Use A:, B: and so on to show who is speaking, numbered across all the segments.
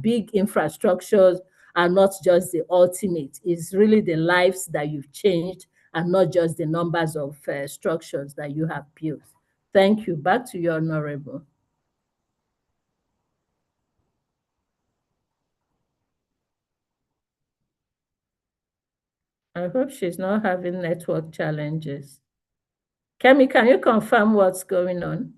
A: big infrastructures are not just the ultimate. It's really the lives that you've changed and not just the numbers of structures that you have built. Thank you. Back to you, Honorable. I hope she's not having network challenges. Kemi, can you confirm what's going on?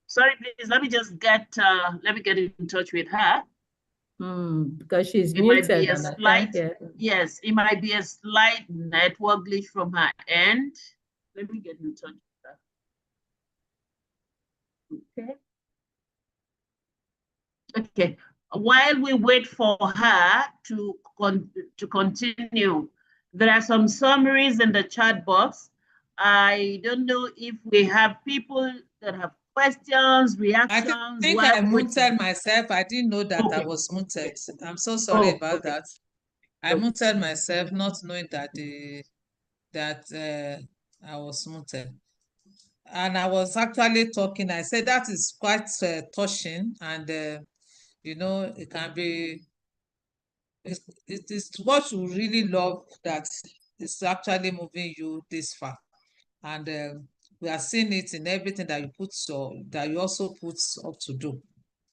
B: Sorry, please. Let me get in touch with her.
A: Because she's
B: It
A: muted
B: might be a
A: and I can't
B: slight,
A: hear.
B: yes, it might be a slight network glitch from her end. Let me get in touch with her. Okay. Okay. While we wait for her to continue, there are some summaries in the chat box. I don't know if we have people that have questions, reactions.
C: I think I muted myself. I didn't know that I was muted. I'm so sorry about that. I muted myself, not knowing that I was muted. And I was actually talking. I said that is quite touching, and it can be. It is what you really love that is actually moving you this far, and we are seeing it in everything that you also put up to do.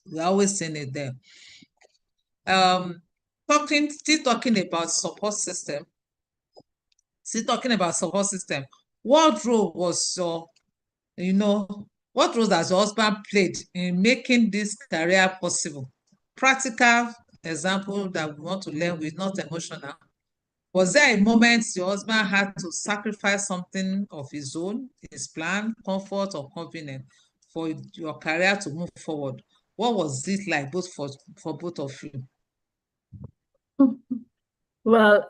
C: We're always seeing it there. Still talking about support system. What role was what role has your husband played in making this career possible? Practical example that we want to learn with, not emotional. Was there a moment your husband had to sacrifice something of his own, his plan, comfort, or convenience for your career to move forward? What was it like for both of you?
A: Well,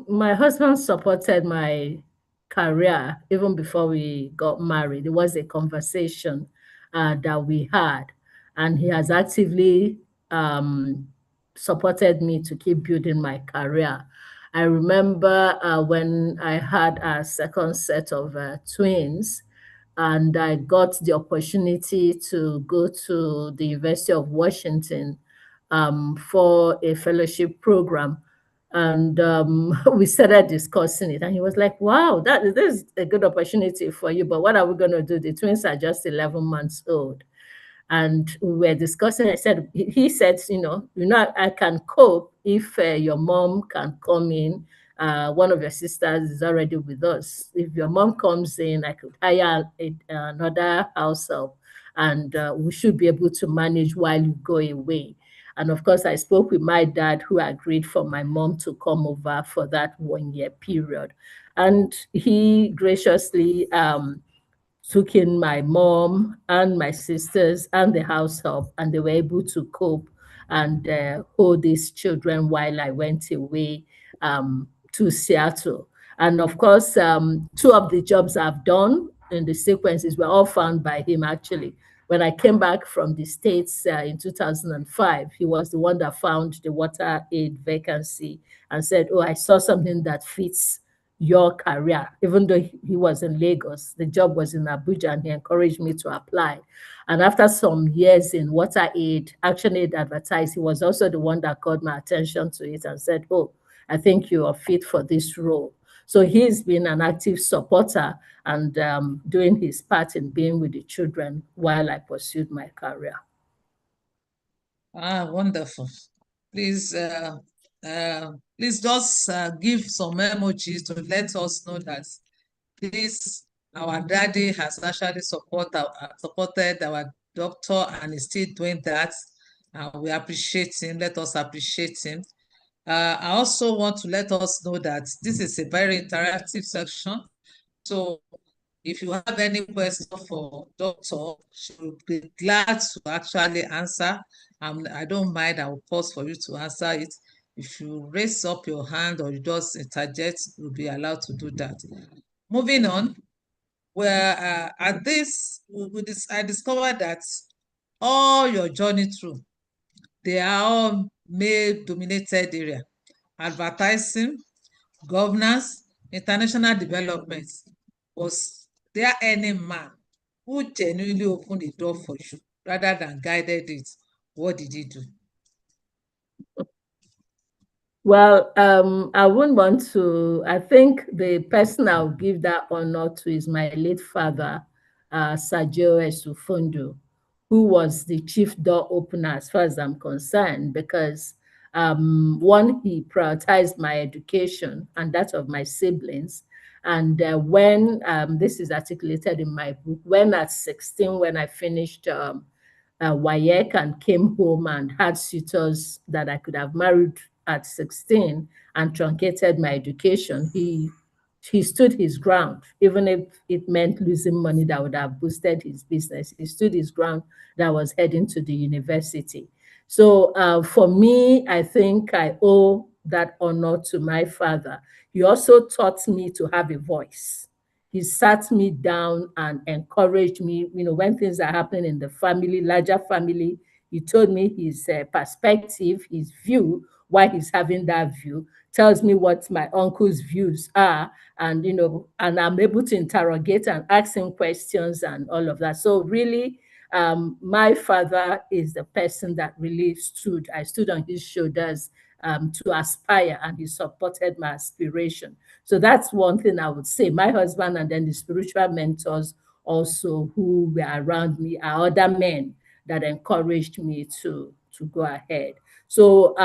A: my husband supported my career even before we got married. It was a conversation that we had, and he has actively supported me to keep building my career. I remember when I had a second set of twins, and I got the opportunity to go to the University of Washington for a fellowship program. And we started discussing it, and he was like, "Wow, this is a good opportunity for you. But what are we going to do? The twins are just 11 months old." And we were discussing. I said, he said, I can cope if your mom can come in. One of your sisters is already with us. If your mom comes in, I could hire another house help, and we should be able to manage while you go away. And of course, I spoke with my dad, who agreed for my mom to come over for that 1 year period. And he graciously took in my mom and my sisters and the house help, and they were able to cope and hold these children while I went away to Seattle. And of course, two of the jobs I've done in the sequences were all found by him, actually. When I came back from the States in 2005, he was the one that found the water aid vacancy and said, "Oh, I saw something that fits your career." Even though he was in Lagos, the job was in Abuja, and he encouraged me to apply. And after some years in water aid, action aid advertised, he was also the one that called my attention to it and said, "Oh, I think you are fit for this role." So he's been an active supporter and doing his part in being with the children while I pursued my career.
C: Wonderful. Please, please just give some emojis to let us know that this our daddy has actually supported our doctor and is still doing that. We appreciate him. Let us appreciate him. I also want to let us know that this is a very interactive section. So if you have any questions for doctor, she will be glad to actually answer. I don't mind, I will pause for you to answer it. If you raise up your hand or you just interject, you'll be allowed to do that. Moving on, where at this, I discovered that all your journey through, they are all male-dominated area. Advertising, governance, international development, was there any man who genuinely opened the door for you rather than guided it? What did he do?
A: Well, I wouldn't want to. I think the person I'll give that honor to is my late father, Sergio Esufondo, who was the chief door opener as far as I'm concerned, because one, he prioritized my education and that of my siblings. And when this is articulated in my book, when at 16, when I finished WAEC and came home and had suitors that I could have married at 16 and truncated my education, he stood his ground, even if it meant losing money that would have boosted his business. He stood his ground that I was heading to the university. So for me, I think I owe that honor to my father. He also taught me to have a voice. He sat me down and encouraged me, when things are happening in the family, larger family. He told me his perspective, his view, why he's having that view, tells me what my uncle's views are, and and I'm able to interrogate and ask him questions and all of that. So really, my father is the person that really I stood on his shoulders to aspire, and he supported my aspiration. So that's one thing I would say. My husband and then the spiritual mentors also who were around me are other men that encouraged me to go ahead. So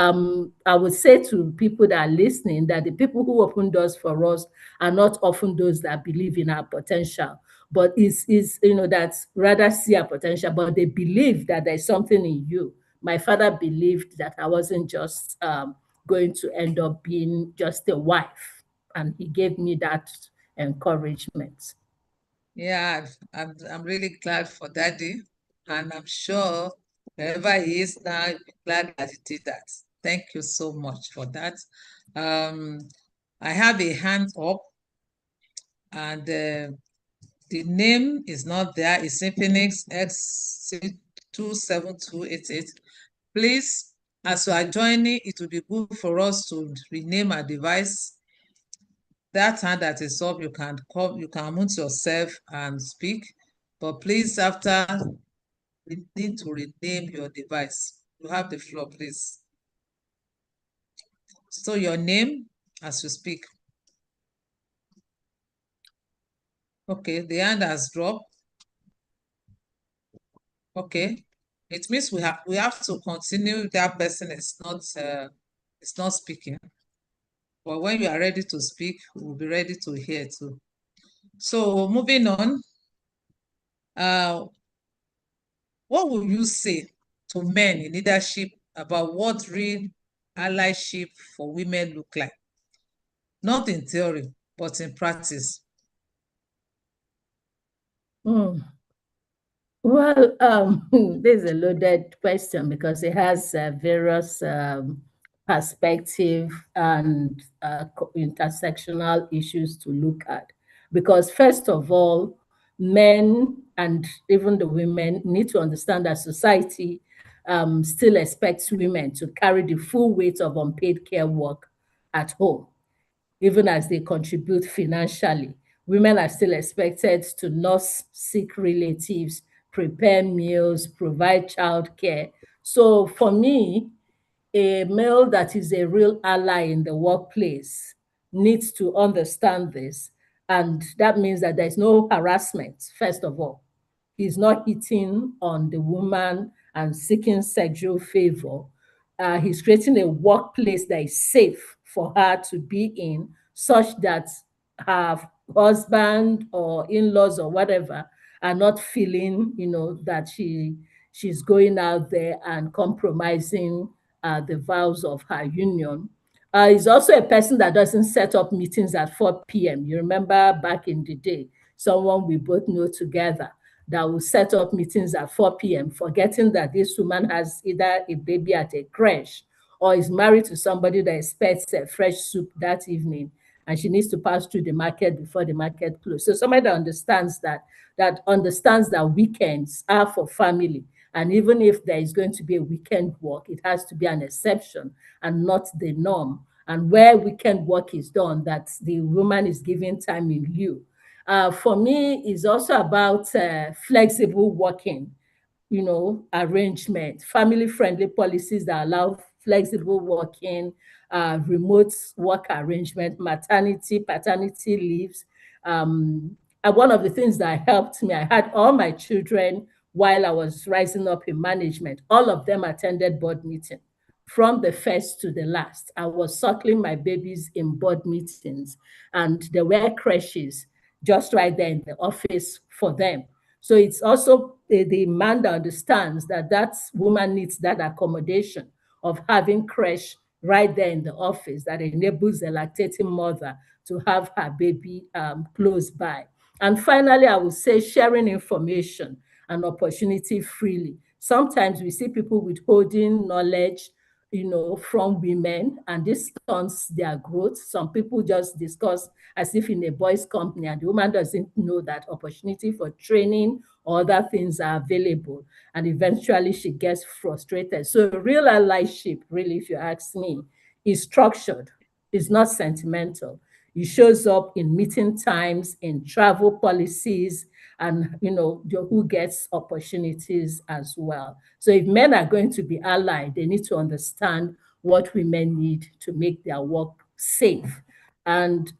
A: I would say to people that are listening that the people who open doors for us are not often those that believe in our potential, but is that rather see our potential, but they believe that there's something in you. My father believed that I wasn't just going to end up being just a wife, and he gave me that encouragement.
C: Yeah, I'm really glad for Daddy, and I'm sure wherever he is now, he'll be glad that he did that. Thank you so much for that. Um, I have a hand up, and the name is not there. It's Infinix X27288. Please, as you are joining, it will be good for us to rename our device. That hand that is up, you can unmute yourself and speak. But please, after, we need to rename your device. You have the floor, please. So your name as you speak. Okay, the hand has dropped. Okay, it means we have to continue. That person is not speaking. But when you are ready to speak, we'll be ready to hear too. So moving on, what will you say to men in leadership about what real allyship for women look like? Not in theory, but in practice.
A: Hmm. Well, this is a loaded question because it has various perspective and intersectional issues to look at. Because first of all, men and even the women need to understand that society still expects women to carry the full weight of unpaid care work at home, even as they contribute financially. Women are still expected to nurse sick relatives, prepare meals, provide childcare. So for me, a male that is a real ally in the workplace needs to understand this. And that means that there's no harassment, first of all. He's not hitting on the woman and seeking sexual favor. He's creating a workplace that is safe for her to be in, such that her husband or in-laws or whatever are not feeling, that she's going out there and compromising the vows of her union. He's also a person that doesn't set up meetings at 4 p.m. You remember back in the day, someone we both know together that will set up meetings at 4 p.m., forgetting that this woman has either a baby at a creche or is married to somebody that expects a fresh soup that evening, and she needs to pass through the market before the market closes. So somebody that understands that weekends are for family. And even if there is going to be a weekend work, it has to be an exception and not the norm. and where weekend work is done, that the woman is given time in lieu. For me, it's also about flexible working, arrangement, family-friendly policies that allow flexible working, remote work arrangement, maternity, paternity leaves. And one of the things that helped me, I had all my children while I was rising up in management. All of them attended board meeting from the first to the last. I was suckling my babies in board meetings, and there were creches just right there in the office for them. So it's also the man that understands that that woman needs that accommodation of having creche right there in the office that enables the lactating mother to have her baby close by. And finally, I would say sharing information and opportunity freely. Sometimes we see people withholding knowledge, from women, and this stunts their growth. Some people just discuss as if in a boys' company, and the woman doesn't know that opportunity for training or other things are available, and eventually she gets frustrated. So real allyship, really, if you ask me, is structured. It's not sentimental. It shows up in meeting times, in travel policies, and who gets opportunities as well. So if men are going to be allied, they need to understand what women need to make their work safe, and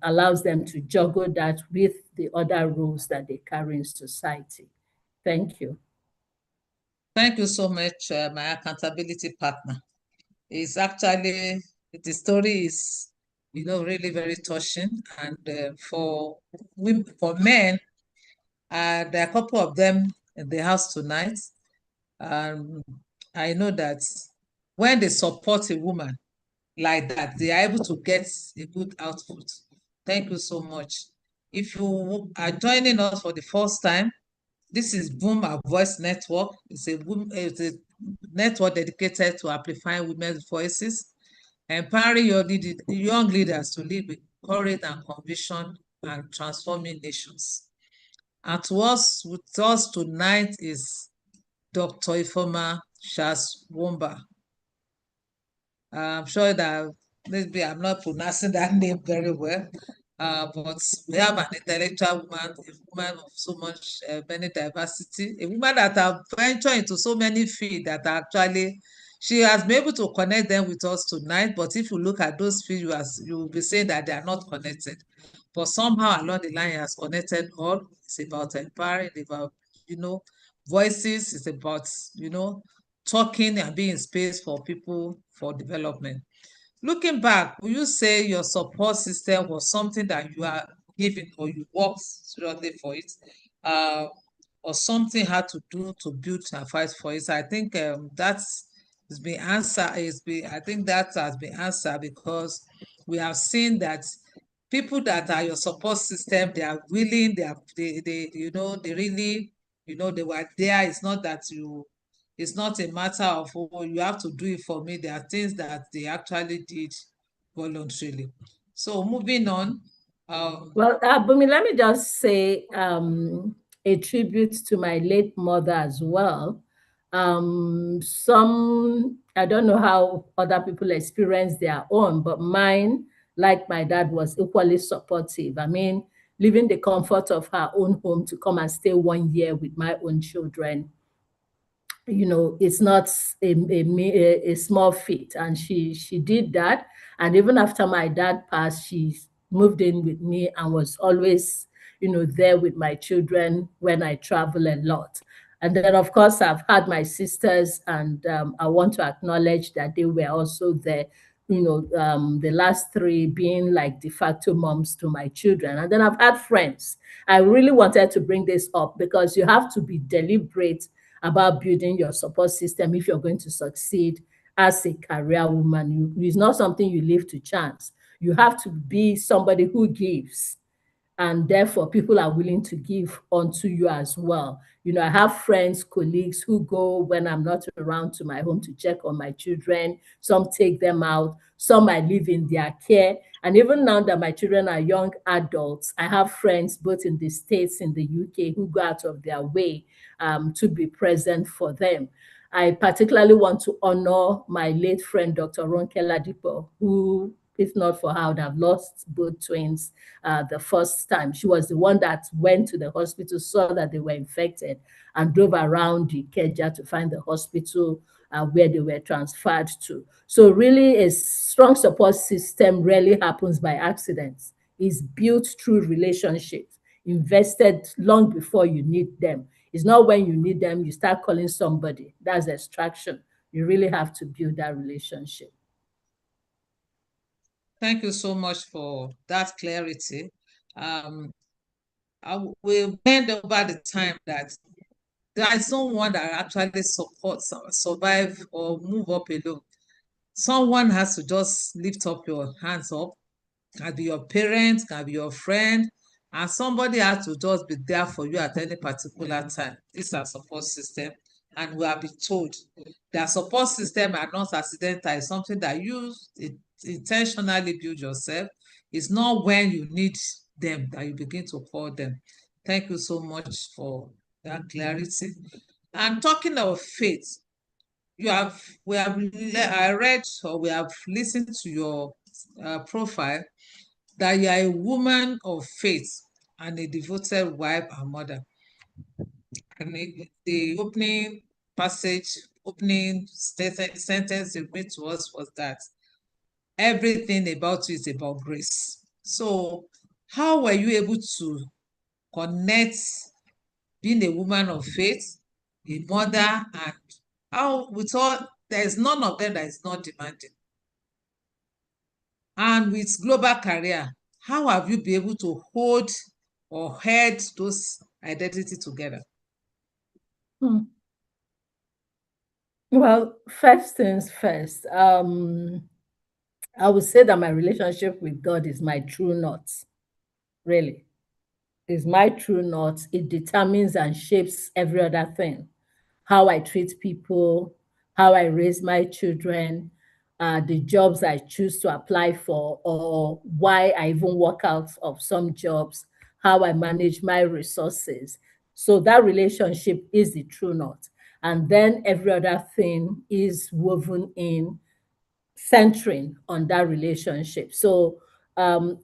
A: allows them to juggle that with the other roles that they carry in society. Thank you.
C: Thank you so much, my accountability partner. It's actually, the story is, really very touching. And for men, there are a couple of them in the house tonight. I know that when they support a woman like that, they are able to get a good output. Thank you so much. If you are joining us for the first time, this is Boom Our Voice Network. It's a network dedicated to amplifying women's voices, empowering young leaders to lead with courage and conviction, and transforming nations. And with us tonight is Dr. Ifoma Shaswomba. I'm sure that maybe I'm not pronouncing that name very well, but we have an intellectual woman, a woman of so much many diversity, a woman that have ventured into so many fields that actually she has been able to connect them with us tonight. But if you look at those fields, you will be saying that they are not connected. But somehow along the line, has connected all. It's about empowering, about voices. It's about talking and being in space for people for development. Looking back, will you say your support system was something that you are giving, or you worked seriously for it, or something had to do to build and fight for it? I think that's has been answered. I think that has been answered because we have seen that people that are your support system, they are willing, they really, they were there. It's not that it's not a matter of, oh, you have to do it for me. There are things that they actually did voluntarily. So moving on.
A: Well, Bumi, let me just say a tribute to my late mother as well. I don't know how other people experience their own, but mine, like my dad, was equally supportive. I mean, leaving the comfort of her own home to come and stay 1 year with my own children, it's not a small feat, and she did that. And even after my dad passed, she moved in with me and was always there with my children when I travel a lot. And then, of course, I've had my sisters, and I want to acknowledge that they were also there, the last three being like de facto moms to my children. And then I've had friends. I really wanted to bring this up because you have to be deliberate about building your support system if you're going to succeed as a career woman. It's not something you leave to chance. You have to be somebody who gives, and therefore people are willing to give onto you as well. I have friends, colleagues who go when I'm not around to my home to check on my children. Some take them out, some I live in their care. And even now that my children are young adults, I have friends both in the States, in the UK, who go out of their way to be present for them. I particularly want to honor my late friend, Dr. Ronke Ladipo, who, if not for her, would have lost both twins the first time. She was the one that went to the hospital, saw that they were infected, and drove around Ikeja to find the hospital where they were transferred to. So really, a strong support system rarely happens by accident. It's built through relationships, invested long before you need them. It's not when you need them, you start calling somebody. That's extraction. You really have to build that relationship.
C: Thank you so much for that clarity. Um, we've learned over the time that there is someone that actually supports, survive, or move up alone. Someone has to just lift up your hands up. Can be your parents, can be your friend, and somebody has to just be there for you at any particular time. This is our support system, and we have been told that support system are not accidental. It's something that you intentionally build yourself. It's not when you need them that you begin to call them. Thank you so much for that clarity. And talking of faith, I read, or we have listened to your profile, that you are a woman of faith and a devoted wife and mother. And the opening passage, sentence you read to us was that everything about you is about grace. So, how were you able to connect being a woman of faith, a mother, and how we thought there is none of them that is not demanding? And with global career, how have you been able to hold or held those identity together?
A: Hmm. Well, first things first, I would say that my relationship with God is my true north, really. Is my true north. It determines and shapes every other thing. How I treat people, how I raise my children, the jobs I choose to apply for, or why I even walk out of some jobs, how I manage my resources. So that relationship is the true north. And then every other thing is woven in, centering on that relationship. So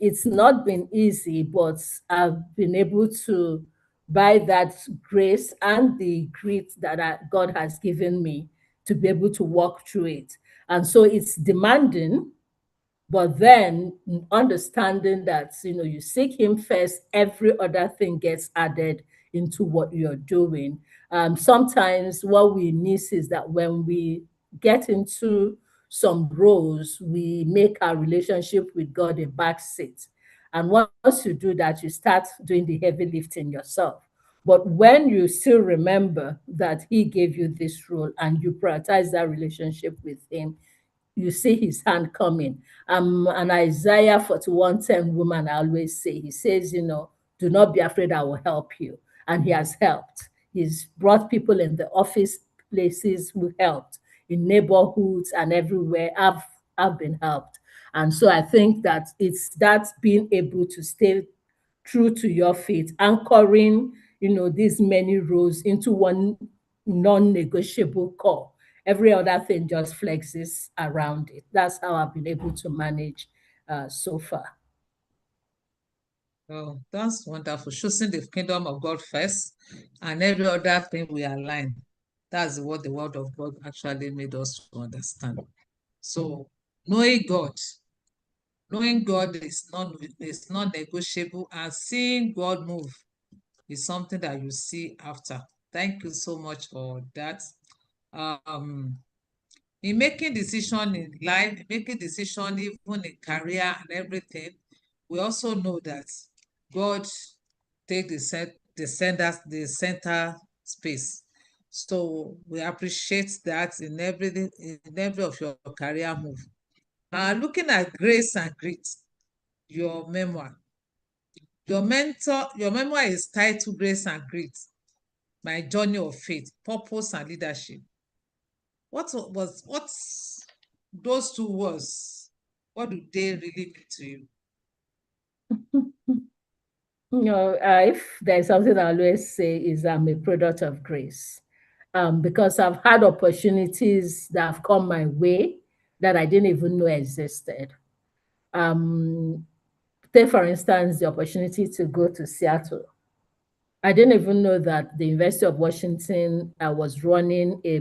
A: it's not been easy, but I've been able to, by that grace and the grit that God has given me, to be able to walk through it. And so it's demanding, but then understanding that, you seek him first, every other thing gets added into what you're doing. Sometimes what we miss is that when we get into some roles, we make our relationship with God a backseat. And once you do that, you start doing the heavy lifting yourself. But when you still remember that he gave you this role and you prioritize that relationship with him, you see his hand coming. An Isaiah 41:10 woman, I always say, he says, do not be afraid, I will help you. And he has helped. He's brought people in the office places who helped, in neighborhoods and everywhere. I've been helped. And so I think that it's that being able to stay true to your faith, anchoring, these many roles into one non-negotiable core. Every other thing just flexes around it. That's how I've been able to manage so far.
C: Oh, that's wonderful. Choosing the kingdom of God first, and every other thing we align. That's what the word of God actually made us to understand. So, knowing God, is not negotiable, and seeing God move is something that you see after. Thank you so much for that. Um, in making decision in life, making decision even in career and everything, we also know that God take the center space. So we appreciate that in every of your career move. Looking at grace and grit, your memoir. Your memoir is titled Grace and Grit, My Journey of Faith, Purpose and Leadership. What's those two words? What do they really mean to you?
A: If there's something I always say is I'm a product of grace. because I've had opportunities that have come my way that I didn't even know existed. Take, for instance, the opportunity to go to Seattle. I didn't even know that the University of Washington was running a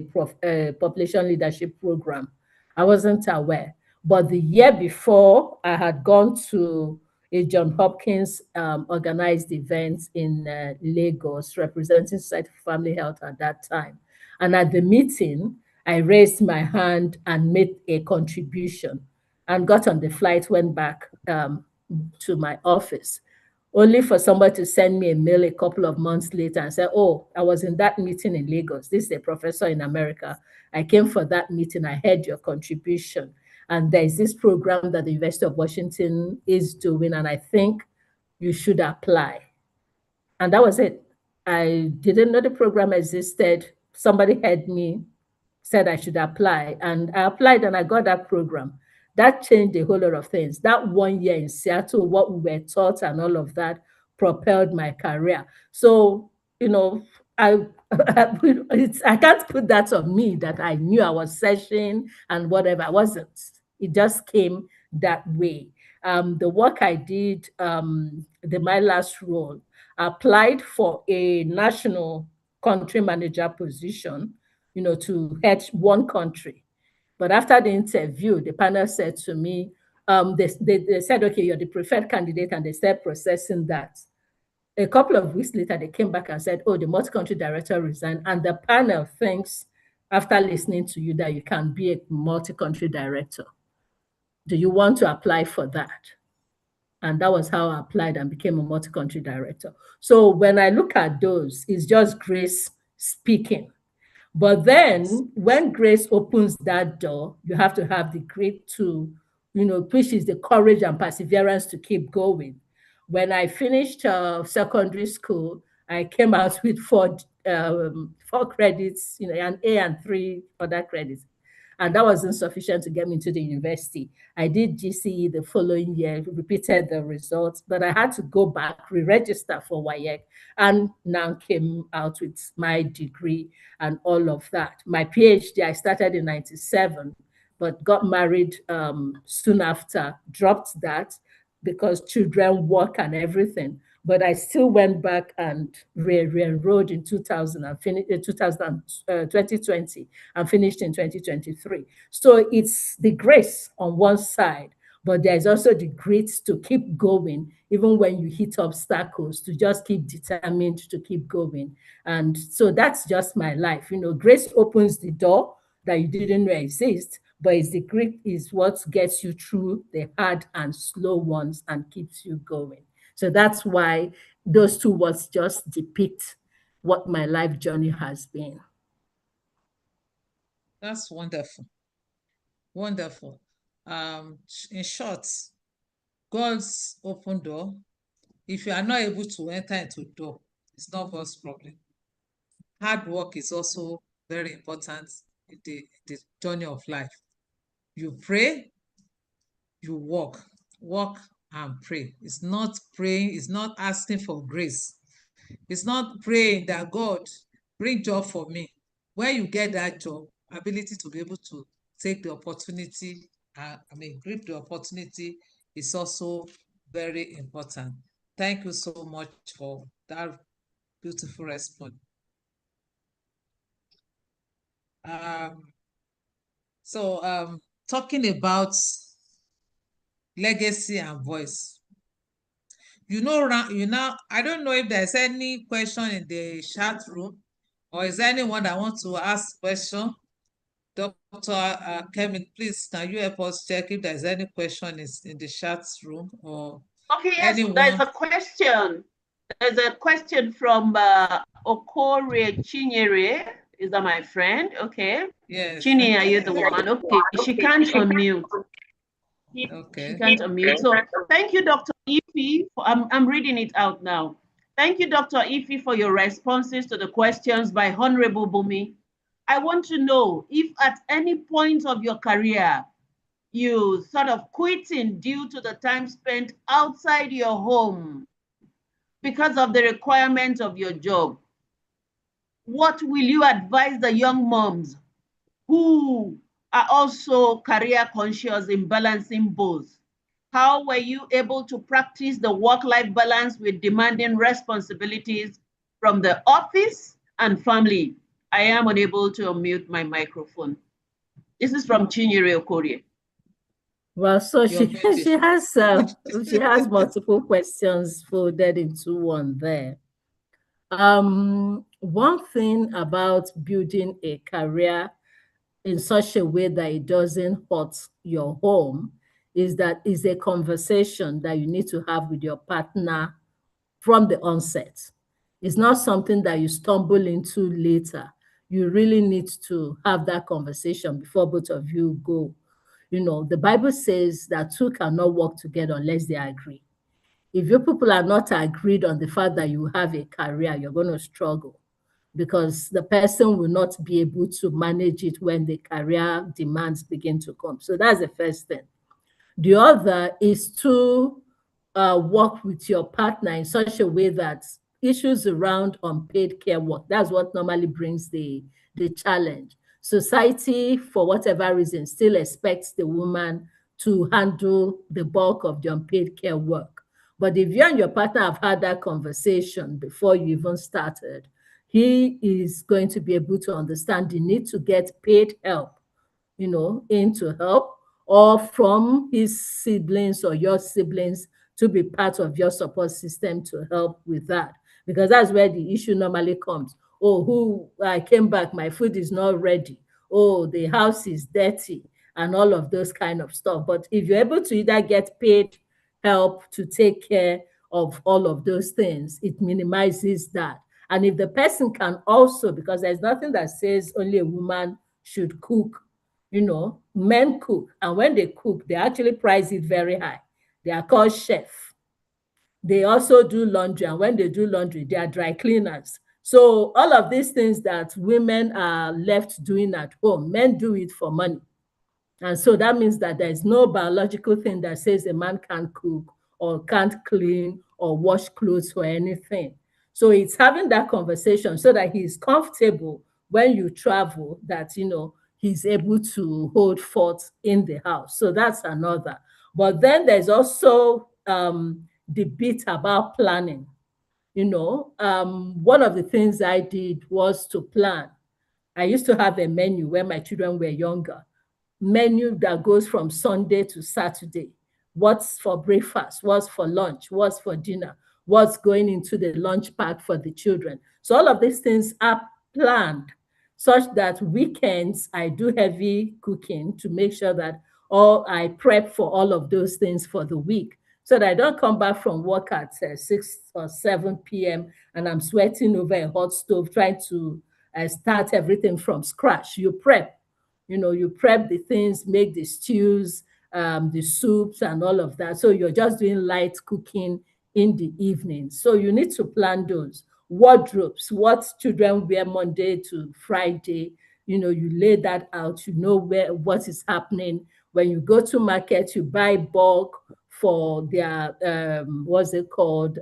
A: population leadership program. I wasn't aware. But the year before, I had gone to a John Hopkins organized event in Lagos, representing Society for Family Health at that time. And at the meeting, I raised my hand and made a contribution and got on the flight, went back to my office, only for somebody to send me a mail a couple of months later and say, oh, I was in that meeting in Lagos. This is a professor in America. I came for that meeting. I heard your contribution. And there's this program that the University of Washington is doing, and I think you should apply. And that was it. I didn't know the program existed. Somebody had me, said I should apply, and I applied and I got that program. That changed a whole lot of things. That 1 year in Seattle, what we were taught and all of that propelled my career. So, I I can't put that on me that I knew I was searching and whatever. I wasn't. It just came that way. The work I did, my last role, applied for a national country manager position, to head one country. But after the interview, the panel said to me, they said, okay, you're the preferred candidate, and they started processing that. A couple of weeks later, they came back and said, oh, the multi-country director resigned, and the panel thinks, after listening to you, that you can be a multi-country director. Do you want to apply for that? And that was how I applied and became a multi-country director. So when I look at those, it's just grace speaking. But then when grace opens that door, you have to have the grit to, which is the courage and perseverance to keep going. When I finished secondary school, I came out with four credits, an A and 3 other credits. And that wasn't sufficient to get me into the university. I did GCE the following year, repeated the results, but I had to go back, re-register for WAEC, and now came out with my degree and all of that. My PhD, I started in 97, but got married soon after, dropped that because children, work and everything. But I still went back and re-enrolled in 2000 and 2020 and finished in 2023. So it's the grace on one side, but there's also the grit to keep going, even when you hit obstacles, to just keep determined to keep going. And so that's just my life. Grace opens the door that you didn't know exist, but it's the grit is what gets you through the hard and slow ones and keeps you going. So that's why those two words just depict what my life journey has been.
C: That's wonderful. Wonderful. In short, God's open door. If you are not able to enter into door, it's not God's problem. Hard work is also very important in the journey of life. You pray, you walk and pray. It's not praying, it's not asking for grace. It's not praying that God bring job for me. When you get that job, ability to be able to take the opportunity, grip the opportunity is also very important. Thank you so much for that beautiful response. Talking about legacy and voice. I don't know if there's any question in the chat room, or is there anyone that wants to ask question? Dr. Kevin, please, can you help us check if there's any question in the chat room, or
B: okay, yes, anyone? There's a question. There's a question from Okore Chinyere. Is that my friend? Okay.
C: Yes.
B: Chini, are you the one? Okay. She can't unmute.
C: Okay.
B: She can't unmute. So thank you, Dr. Ife. I'm reading it out now. Thank you, Dr. Ife, for your responses to the questions by Honorable Bumi. I want to know if at any point of your career, you sort of quitting due to the time spent outside your home because of the requirement of your job. what will you advise the young moms who are also career conscious in balancing both? How were you able to practice the work-life balance with demanding responsibilities from the office and family? I am unable to unmute my microphone. This is from Chinyere Okorie.
A: Well, so
C: You're
A: she
C: muted.
A: has multiple questions folded into one there. One thing about building a career in such a way that it doesn't hurt your home is that is a conversation that you need to have with your partner from the onset. It's not something that you stumble into later. You really need to have that conversation before both of you go. You know, the Bible says that two cannot work together unless they agree. If you people are not agreed on the fact that you have a career, you're going to struggle because the person will not be able to manage it when the career demands begin to come. So that's the first thing. The other is to work with your partner in such a way that issues around unpaid care work, that's what normally brings the challenge. Society, for whatever reason, still expects the woman to handle the bulk of the unpaid care work. But if you and your partner have had that conversation before you even started, he is going to be able to understand the need to get paid help, you know, in to help, or from his siblings or your siblings to be part of your support system to help with that. Because that's where the issue normally comes. Oh, who I came back, my food is not ready. Oh, the house is dirty, and all of those kind of stuff. But if you're able to either get paid help to take care of all of those things, it minimizes that. And if the person can also, because there's nothing that says only a woman should cook, you know, men cook, and when they cook, they actually price it very high. They are called chef. They also do laundry, and when they do laundry, they are dry cleaners. So all of these things that women are left doing at home, men do it for money. And so that means that there is no biological thing that says a man can't cook or can't clean or wash clothes or anything. So it's having that conversation so that he's comfortable when you travel, that, you know, he's able to hold forth in the house. So that's another. But then there's also the bit about planning. You know, one of the things I did was to plan. I used to have a menu when my children were younger, menu that goes from Sunday to Saturday. What's for breakfast? What's for lunch? What's for dinner? What's going into the lunch pack for the children? So all of these things are planned such that weekends I do heavy cooking to make sure that all I prep for all of those things for the week so that I don't come back from work at 6 or 7 p.m. and I'm sweating over a hot stove trying to start everything from scratch. You prep, you know, you prep the things, make the stews, the soups and all of that. So you're just doing light cooking in the evening. So you need to plan those wardrobes, what children wear Monday to Friday. You know, you lay that out, you know where what is happening. When you go to market, you buy bulk for their what's it called?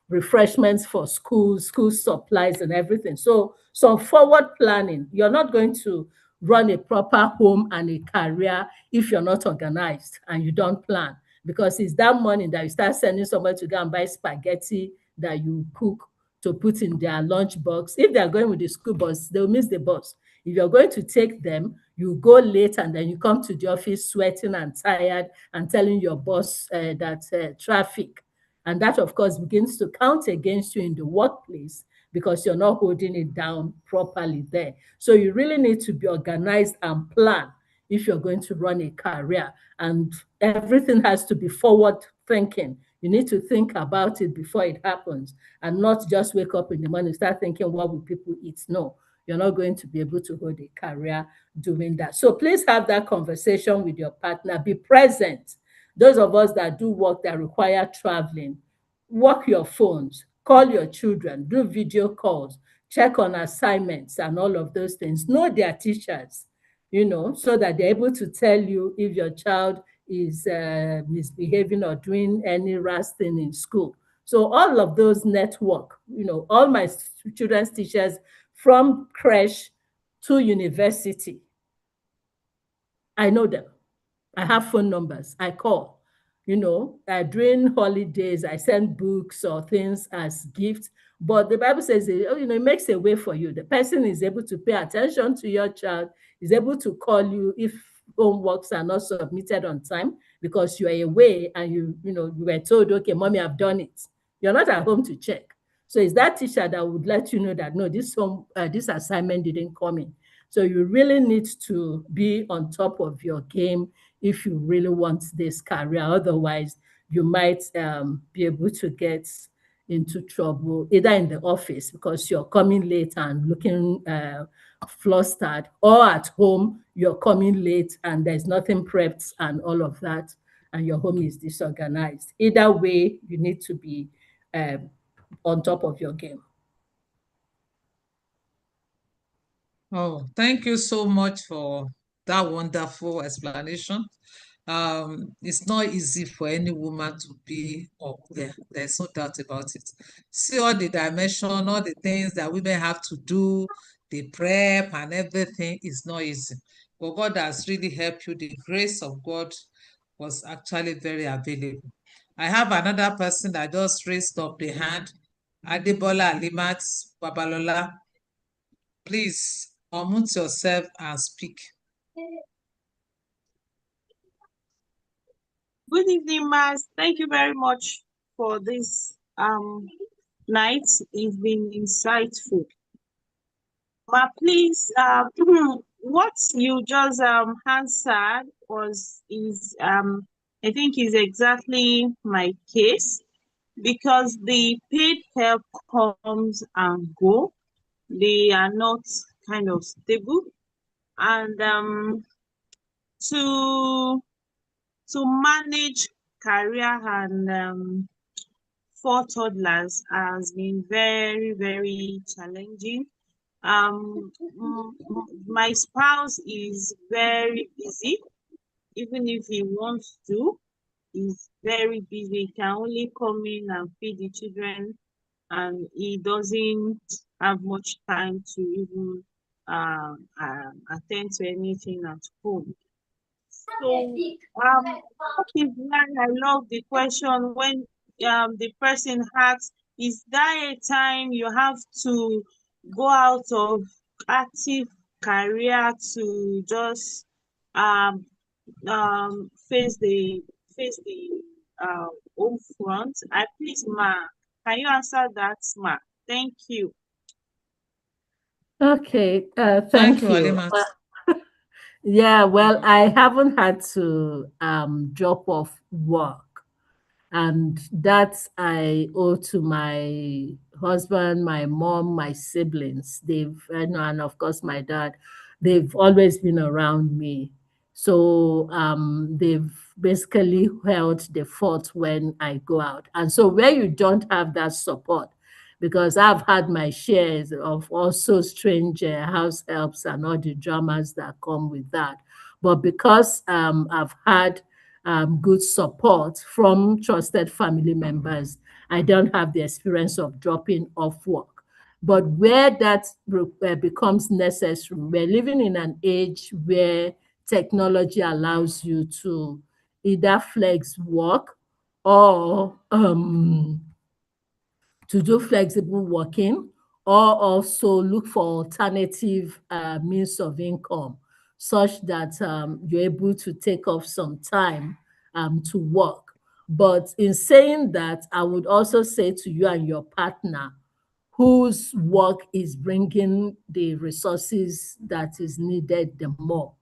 A: Refreshments for schools, school supplies and everything. So some forward planning. You're not going to run a proper home and a career if you're not organized and you don't plan, because it's that money that you start sending somebody to go and buy spaghetti that you cook to put in their lunch box. If they're going with the school bus, they'll miss the bus. If you're going to take them, you go late and then you come to the office sweating and tired and telling your boss that traffic. And that, of course, begins to count against you in the workplace because you're not holding it down properly there. So you really need to be organized and plan if you're going to run a career. And everything has to be forward thinking. You need to think about it before it happens and not just wake up in the morning and start thinking, what will people eat? No, you're not going to be able to hold a career doing that. So please have that conversation with your partner. Be present. Those of us that do work that require traveling, work your phones, call your children, do video calls, check on assignments and all of those things. Know their teachers, you know, so that they're able to tell you if your child is misbehaving or doing any rash thing in school. So all of those network, you know, all my children's teachers from creche to university. I know them. I have phone numbers. I call. During holidays, I send books or things as gifts. But the Bible says, it makes a way for you. The person is able to pay attention to your child, is able to call you if homeworks are not submitted on time because you are away and you were told, okay, mommy, I've done it. You're not at home to check. So it's that teacher that would let you know that, no, this assignment didn't come in. So you really need to be on top of your game if you really want this career. Otherwise, you might be able to get into trouble either in the office because you're coming late and looking flustered, or at home, you're coming late and there's nothing prepped and all of that, and your home is disorganized. Either way, you need to be on top of your game.
C: Oh, thank you so much for that wonderful explanation. It's not easy for any woman to be up there. There's no doubt about it. See all the dimension, all the things that women have to do, the prep and everything is not easy. But God has really helped you. The grace of God was actually very available. I have another person that just raised up the hand. Adebola Alimat Babalola. Please unmute yourself and speak.
D: Good evening, Mas. Thank you very much for this night. It's been insightful. Ma, please, what you just answered I think is exactly my case, because the paid help comes and go. They are not kind of stable, and to manage career and 4 toddlers has been very, very challenging. My spouse is very busy. Even if he wants to, he's very busy. He can only come in and feed the children, and he doesn't have much time to even attend to anything at home. So that is why I love the question when the person asks, is there a time you have to go out of active career to just um face the home front? I please, ma, can you answer that, ma? Thank you.
A: Okay,
C: Thank
A: thank
C: you,
A: you.
C: Alimat.
A: Yeah, well, I haven't had to drop off work, and that I owe to my husband, my mom, my siblings. And of course my dad. They've always been around me, so they've basically held the fort when I go out. And so where you don't have that support, because I've had my shares of also strange house helps and all the dramas that come with that. But because I've had good support from trusted family members, I don't have the experience of dropping off work. But where that becomes necessary, we're living in an age where technology allows you to either flex work or to do flexible working, or also look for alternative means of income such that you're able to take off some time to work. But in saying that, I would also say to you and your partner, whose work is bringing the resources that is needed the more.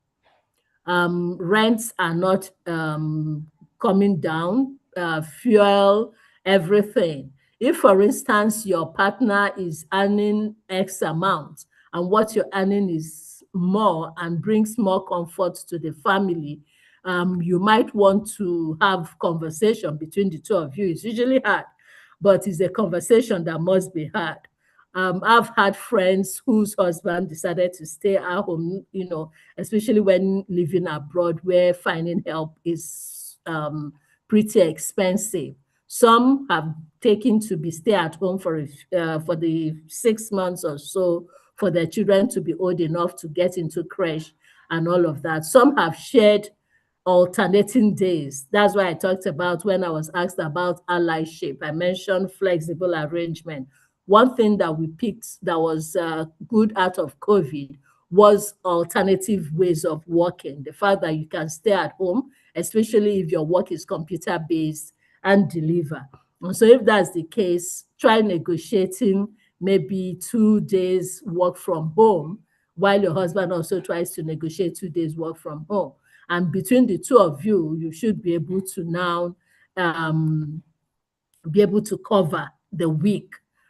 A: Rents are not coming down, fuel, everything. If, for instance, your partner is earning X amount and what you're earning is more and brings more comfort to the family, you might want to have conversation between the two of you. It's usually hard, but it's a conversation that must be had. I've had friends whose husband decided to stay at home, especially when living abroad, where finding help is pretty expensive. Some have taken to be stay at home for the 6 months or so for their children to be old enough to get into creche and all of that. Some have shared alternating days. That's why I talked about when I was asked about allyship. I mentioned flexible arrangement. One thing that we picked that was good out of COVID was alternative ways of working. The fact that you can stay at home, especially if your work is computer based, and deliver. And so if that's the case, try negotiating maybe 2 days work from home while your husband also tries to negotiate 2 days work from home. And between the two of you, you should be able to now be able to cover the week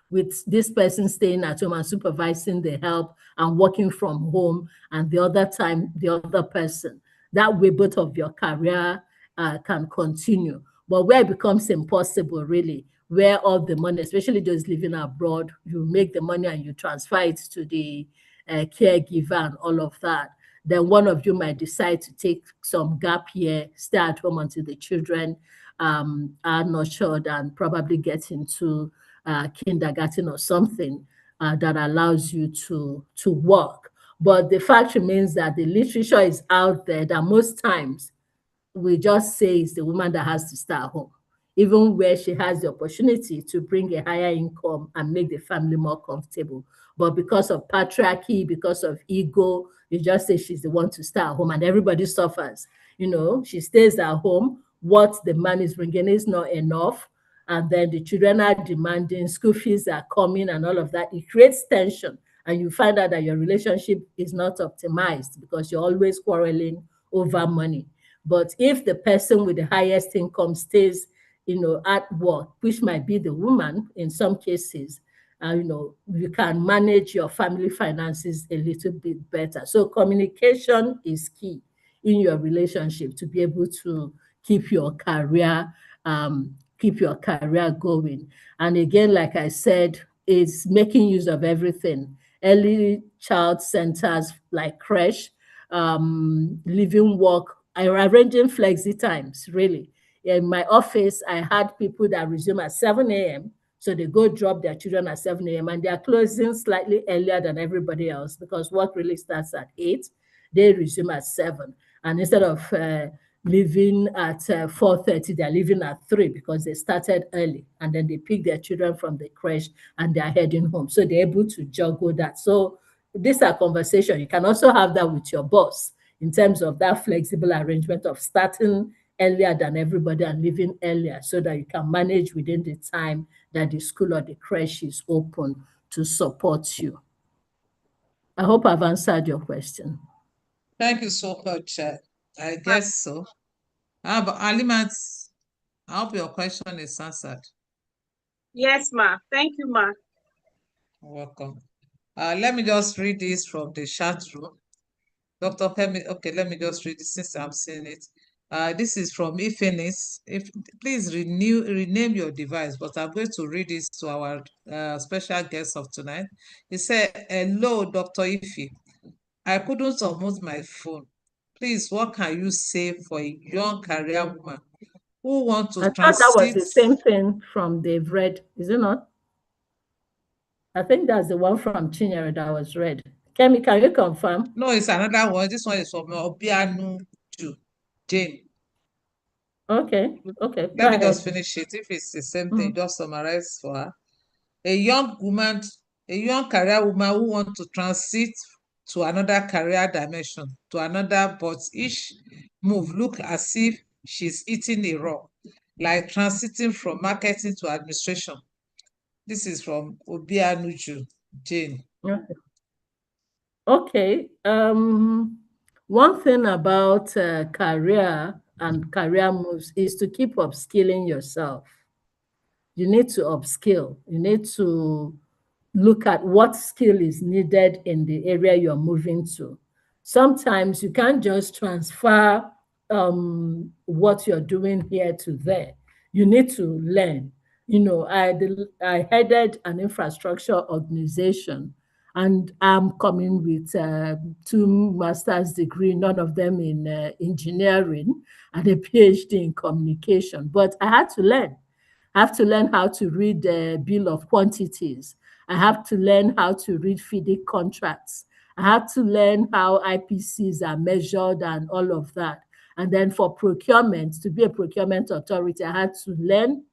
A: with this person staying at home and supervising the help and working from home, and the other time, the other person. That way, both of your career can continue. But where it becomes impossible, really, where all the money, especially those living abroad, you make the money and you transfer it to the caregiver and all of that, then one of you might decide to take some gap year, stay at home until the children are nurtured and probably get into kindergarten or something that allows you to work. But the fact remains that the literature is out there that most times we just say it's the woman that has to stay at home, even where she has the opportunity to bring a higher income and make the family more comfortable. But because of patriarchy, because of ego, you just say she's the one to stay at home and everybody suffers. You know, she stays at home. What the man is bringing is not enough. And then the children are demanding, school fees are coming and all of that. It creates tension. And you find out that your relationship is not optimized because you're always quarreling over money. But if the person with the highest income stays, at work, which might be the woman in some cases, you can manage your family finances a little bit better. So communication is key in your relationship to be able to keep your career going. And again, like I said, it's making use of everything. Early child centers like creche, living work, arranging flexi times, really. In my office, I had people that resume at 7 a.m. So they go drop their children at 7 a.m. and they are closing slightly earlier than everybody else because work really starts at 8. They resume at 7. And instead of leaving at 4:30, they're leaving at 3 because they started early. And then they pick their children from the creche and they're heading home. So they're able to juggle that. So these are conversations. You can also have that with your boss in terms of that flexible arrangement of starting earlier than everybody and leaving earlier so that you can manage within the time that the school or the creche is open to support you. I hope I've answered your question.
C: Thank you so much. I guess so. But Alimat, I hope your question is answered.
D: Yes, ma. Thank you, ma.
C: Welcome. Let me just read this from the chat room. Dr. Femi, okay, let me just read this since I'm seeing it. This is from Ifenis. Please rename your device, but I'm going to read this to our special guest of tonight. He said, "Hello, Dr. Ife. I couldn't unmute my phone. Please, what can you say for a young career woman who wants to
A: I thought that was
C: transit?"
A: the same thing from they've read, is it not? I think that's the one from Chinyere that was read. Kemi, can you confirm?
C: No, it's another one. This one is from Obianu to Jane.
A: Okay, go
C: Let me
A: ahead.
C: just finish it. If it's the same thing, just summarize for her. A young career woman who wants to transit to another career dimension, but each move look as if she's eating a raw, like transiting from marketing to administration. This is from Obianuju Jane.
A: Okay. One thing about career and career moves is to keep upskilling yourself. You need to upskill. You need to look at what skill is needed in the area you're moving to. Sometimes you can't just transfer what you're doing here to there. You need to learn. I headed an infrastructure organization, and I'm coming with 2 master's degree, none of them in engineering, and a PhD in communication. But I had to learn. I have to learn how to read the bill of quantities. I have to learn how to read FIDIC contracts. I had to learn how IPCs are measured and all of that. And then for procurement, to be a procurement authority, I had to learn,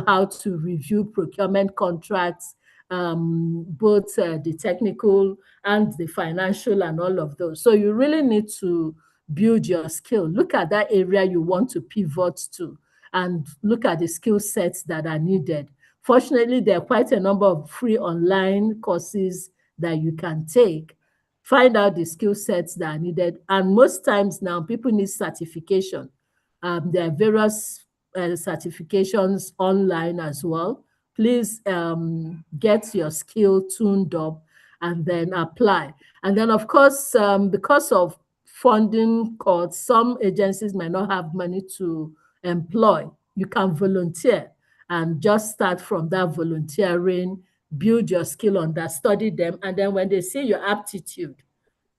A: how to review procurement contracts, both the technical and the financial and all of those. So you really need to build your skill. Look at that area you want to pivot to and look at the skill sets that are needed. Fortunately, there are quite a number of free online courses that you can take. Find out the skill sets that are needed. And most times now, people need certification. There are various certifications online as well. Please get your skill tuned up and then apply. And then, of course, because of funding cuts, some agencies might not have money to employ. You can volunteer and just start from that volunteering, build your skill on that, study them, and then when they see your aptitude,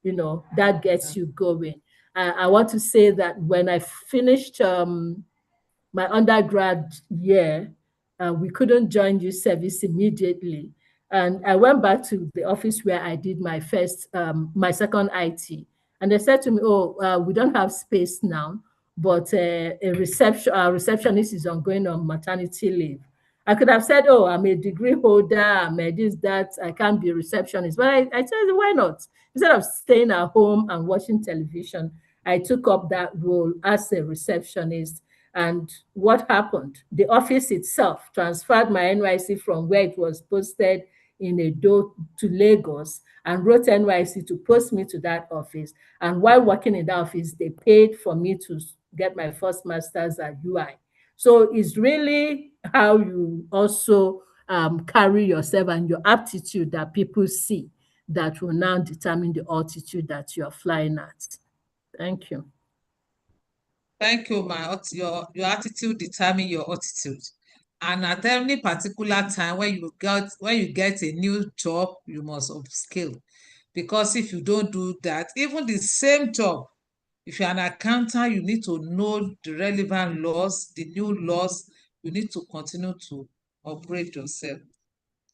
A: that gets you going. I want to say that when I finished my undergrad year, we couldn't join youth service immediately. And I went back to the office where I did my second IT. And they said to me, oh, we don't have space now, but our receptionist is going on maternity leave. I could have said, oh, I'm a degree holder, I'm a this, that, I can't be a receptionist. But I said, why not? Instead of staying at home and watching television, I took up that role as a receptionist. And what happened? The office itself transferred my NYC from where it was posted in Edo to Lagos and wrote NYC to post me to that office. And while working in that office, they paid for me to get my first master's at UI. So it's really how you also carry yourself and your aptitude that people see that will now determine the altitude that you're flying at. Thank you.
C: Thank you, your attitude determine your attitude. And at any particular time when you get a new job, you must upskill. Because if you don't do that, even the same job, if you're an accountant, you need to know the relevant laws, the new laws. You need to continue to upgrade yourself.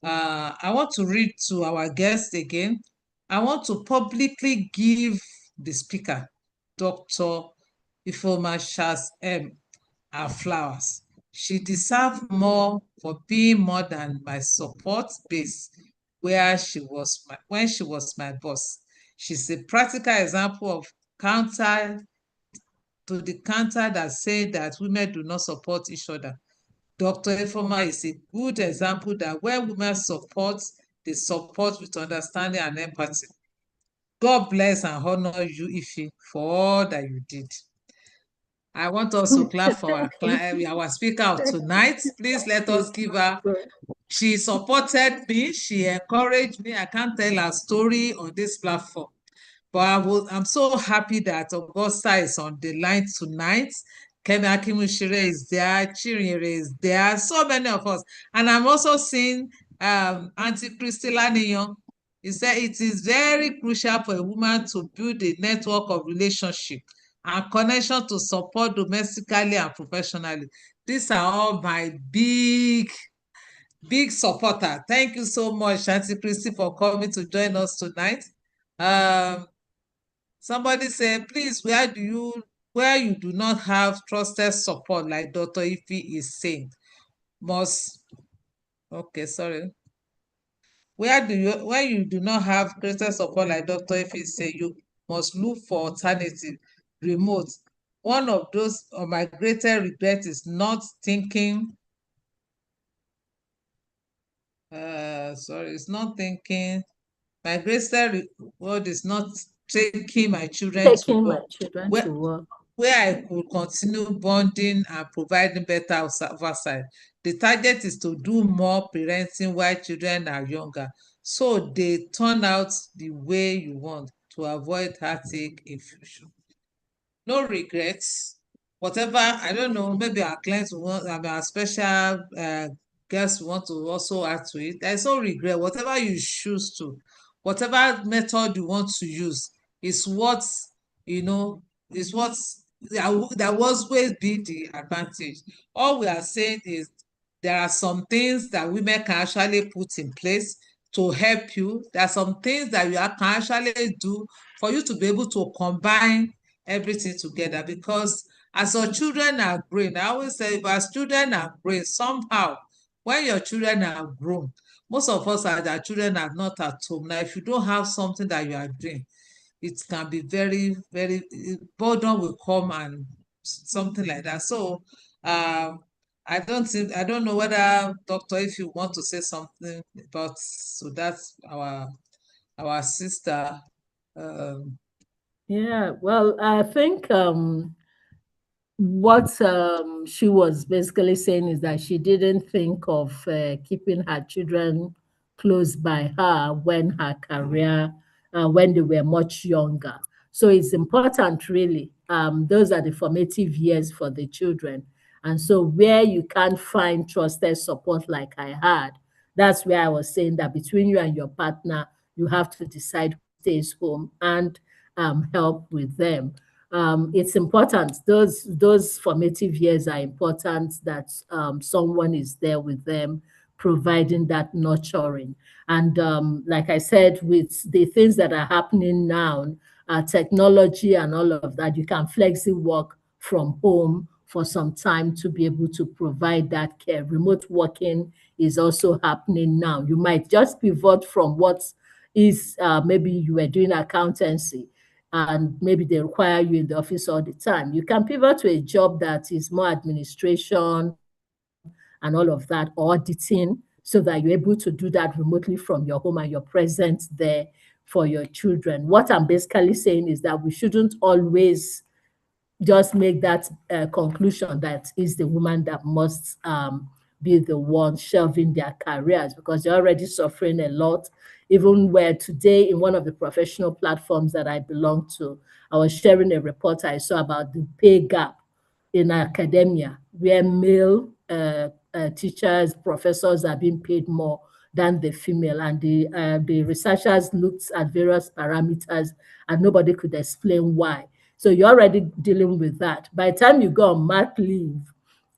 C: I want to read to our guest again. I want to publicly give the speaker, Dr. Ifeoma Charles M., her flowers. She deserves more for being more than my support base when she was my boss. She's a practical example of counter that say that women do not support each other. Dr. Ifeoma is a good example that when women support, they support with understanding and empathy. God bless and honor you, Ife, for all that you did. I want us to clap for our speaker of tonight. Please let us give her. She supported me. She encouraged me. I can't tell her story on this platform. But I'm so happy that Augusta is on the line tonight. Kemi Akimushire is there. Chirinyere is there. So many of us. And I'm also seeing Auntie Christy Laniyon. He said it is very crucial for a woman to build a network of relationship and connection to support domestically and professionally. These are all my big supporter. Thank you so much, Auntie Christy, for coming to join us tonight. Somebody say, please, where you do not have trusted support, like Dr. Ife is saying, okay, sorry. When you do not have trusted support, like Dr. Ife is saying, you must look for alternative, remote. One of my greatest regrets is not thinking, it's not thinking, my greatest reward is not taking my children to work. Where I could continue bonding and providing better oversight. The target is to do more parenting while children are younger, so they turn out the way you want to avoid heartache in future. No regrets. Whatever, I don't know, maybe our clients our special guests want to also add to it. There's no regret. Whatever you choose to, whatever method you want to use is what, is what that was always be the advantage. All we are saying is there are some things that women can actually put in place to help you. There are some things that you can actually do for you to be able to combine everything together, because as your children are growing, I always say, if our children are growing, somehow, when your children are grown, most of us are our children are not at home. Now, if you don't have something that you are doing, it can be very, very, boredom will come and something like that. So, I don't know whether, doctor, if you want to say something about, so that's our sister.
A: Yeah, well, I think what she was basically saying is that she didn't think of keeping her children close by her when her career, when they were much younger. So it's important, really. Those are the formative years for the children. And so, where you can't find trusted support like I had, that's where I was saying that between you and your partner, you have to decide who stays home and help with them. It's important. Those formative years are important, that someone is there with them, providing that nurturing. And like I said, with the things that are happening now, technology and all of that, you can flexi work from home for some time to be able to provide that care. Remote working is also happening now. You might just pivot from what is maybe you were doing accountancy and maybe they require you in the office all the time. You can pivot to a job that is more administration and all of that, auditing, so that you're able to do that remotely from your home and you're present there for your children. What I'm basically saying is that we shouldn't always just make that conclusion that is the woman that must be the one shelving their careers, because they're already suffering a lot. Even where today, in one of the professional platforms that I belong to, I was sharing a report I saw about the pay gap in academia, where male teachers, professors are being paid more than the female. And the researchers looked at various parameters and nobody could explain why. So you're already dealing with that. By the time you go on mat leave,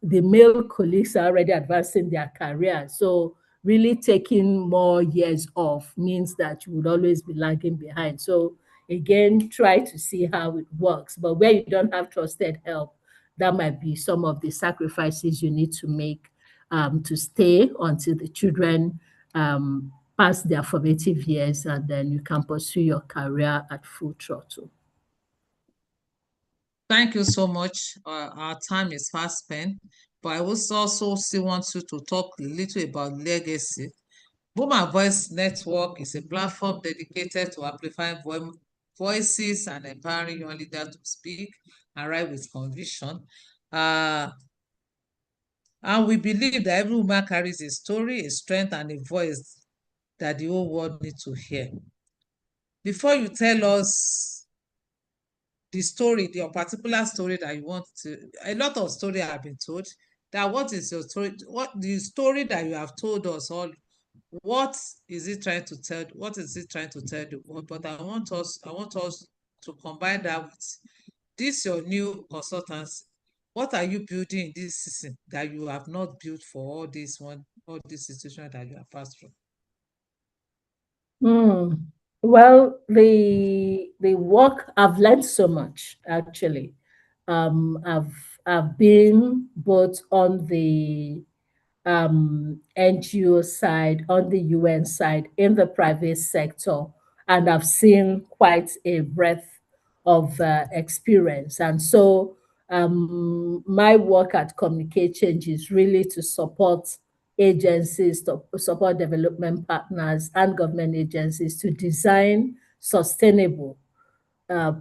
A: the male colleagues are already advancing their career. So really taking more years off means that you would always be lagging behind. So again, try to see how it works. But where you don't have trusted help, that might be some of the sacrifices you need to make to stay until the children pass their formative years, and then you can pursue your career at full throttle.
C: Thank you so much. Our time is fast spent, but I also still want you to talk a little about legacy. Woman Voice Network is a platform dedicated to amplifying voices and empowering young leaders to speak and write with conviction. And we believe that every woman carries a story, a strength, and a voice that the whole world needs to hear. Before you tell us the story, your particular story that you want to, a lot of stories have been told. That what is your story? What the story that you have told us all? What is it trying to tell? What is it trying to tell the world? But I want us to combine that with this your new consultancy. What are you building in this season that you have not built for all this situation that you have passed through?
A: Hmm. Well, the work, I've learned so much actually. I've been both on the NGO side, on the UN side, in the private sector, and I've seen quite a breadth of experience. And so, my work at Communicate Change is really to support agencies, to support development partners and government agencies to design sustainable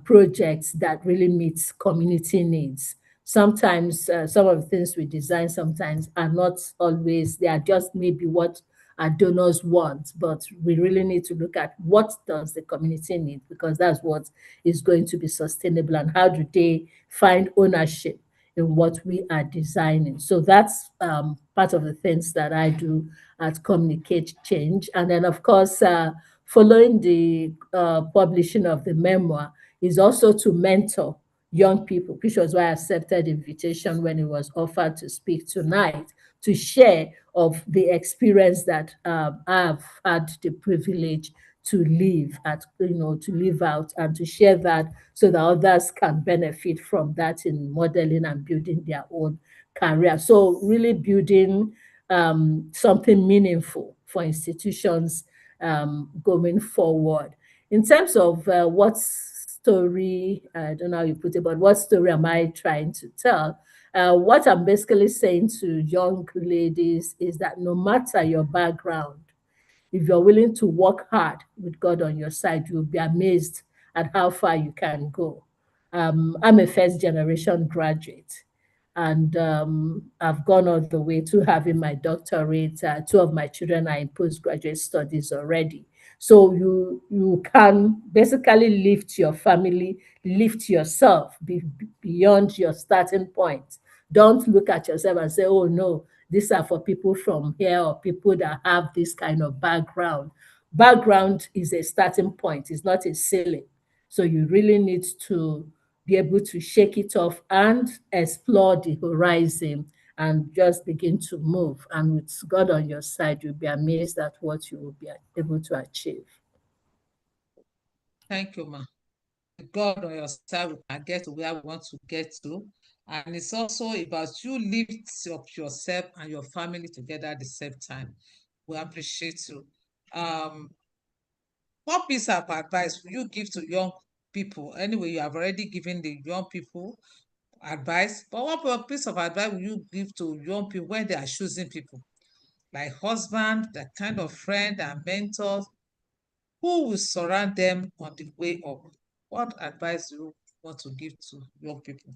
A: projects that really meets community needs. Sometimes some of the things we design sometimes are not always, they are just maybe what our donors want, but we really need to look at what does the community need, because that's what is going to be sustainable, and how do they find ownership in what we are designing. So that's part of the things that I do at Communicate Change. And then, of course, following the publishing of the memoir is also to mentor young people, which was why I accepted the invitation when it was offered to speak tonight, to share of the experience that I've had the privilege to live to live out and to share that so that others can benefit from that in modeling and building their own career. So really building something meaningful for institutions going forward. In terms of what story, I don't know how you put it, but what story am I trying to tell? What I'm basically saying to young ladies is that no matter your background, if you're willing to work hard with God on your side, you'll be amazed at how far you can go. I'm a first generation graduate, and I've gone all the way to having my doctorate. Two of my children are in postgraduate studies already. So you can basically lift your family, lift yourself beyond your starting point. Don't look at yourself and say, oh no, these are for people from here or people that have this kind of background. Background is a starting point, it's not a ceiling. So you really need to be able to shake it off and explore the horizon and just begin to move. And with God on your side, you'll be amazed at what you will be able to achieve.
C: Thank you, ma. With God on your side, we can get to where we want to get to. And it's also about you lift up yourself and your family together at the same time. We appreciate you. Um, what piece of advice will you give to young people? Anyway, you have already given the young people advice, but what piece of advice will you give to young people when they are choosing people? Like husband, that kind of friend and mentors, who will surround them on the way up? What advice do you want to give to young people?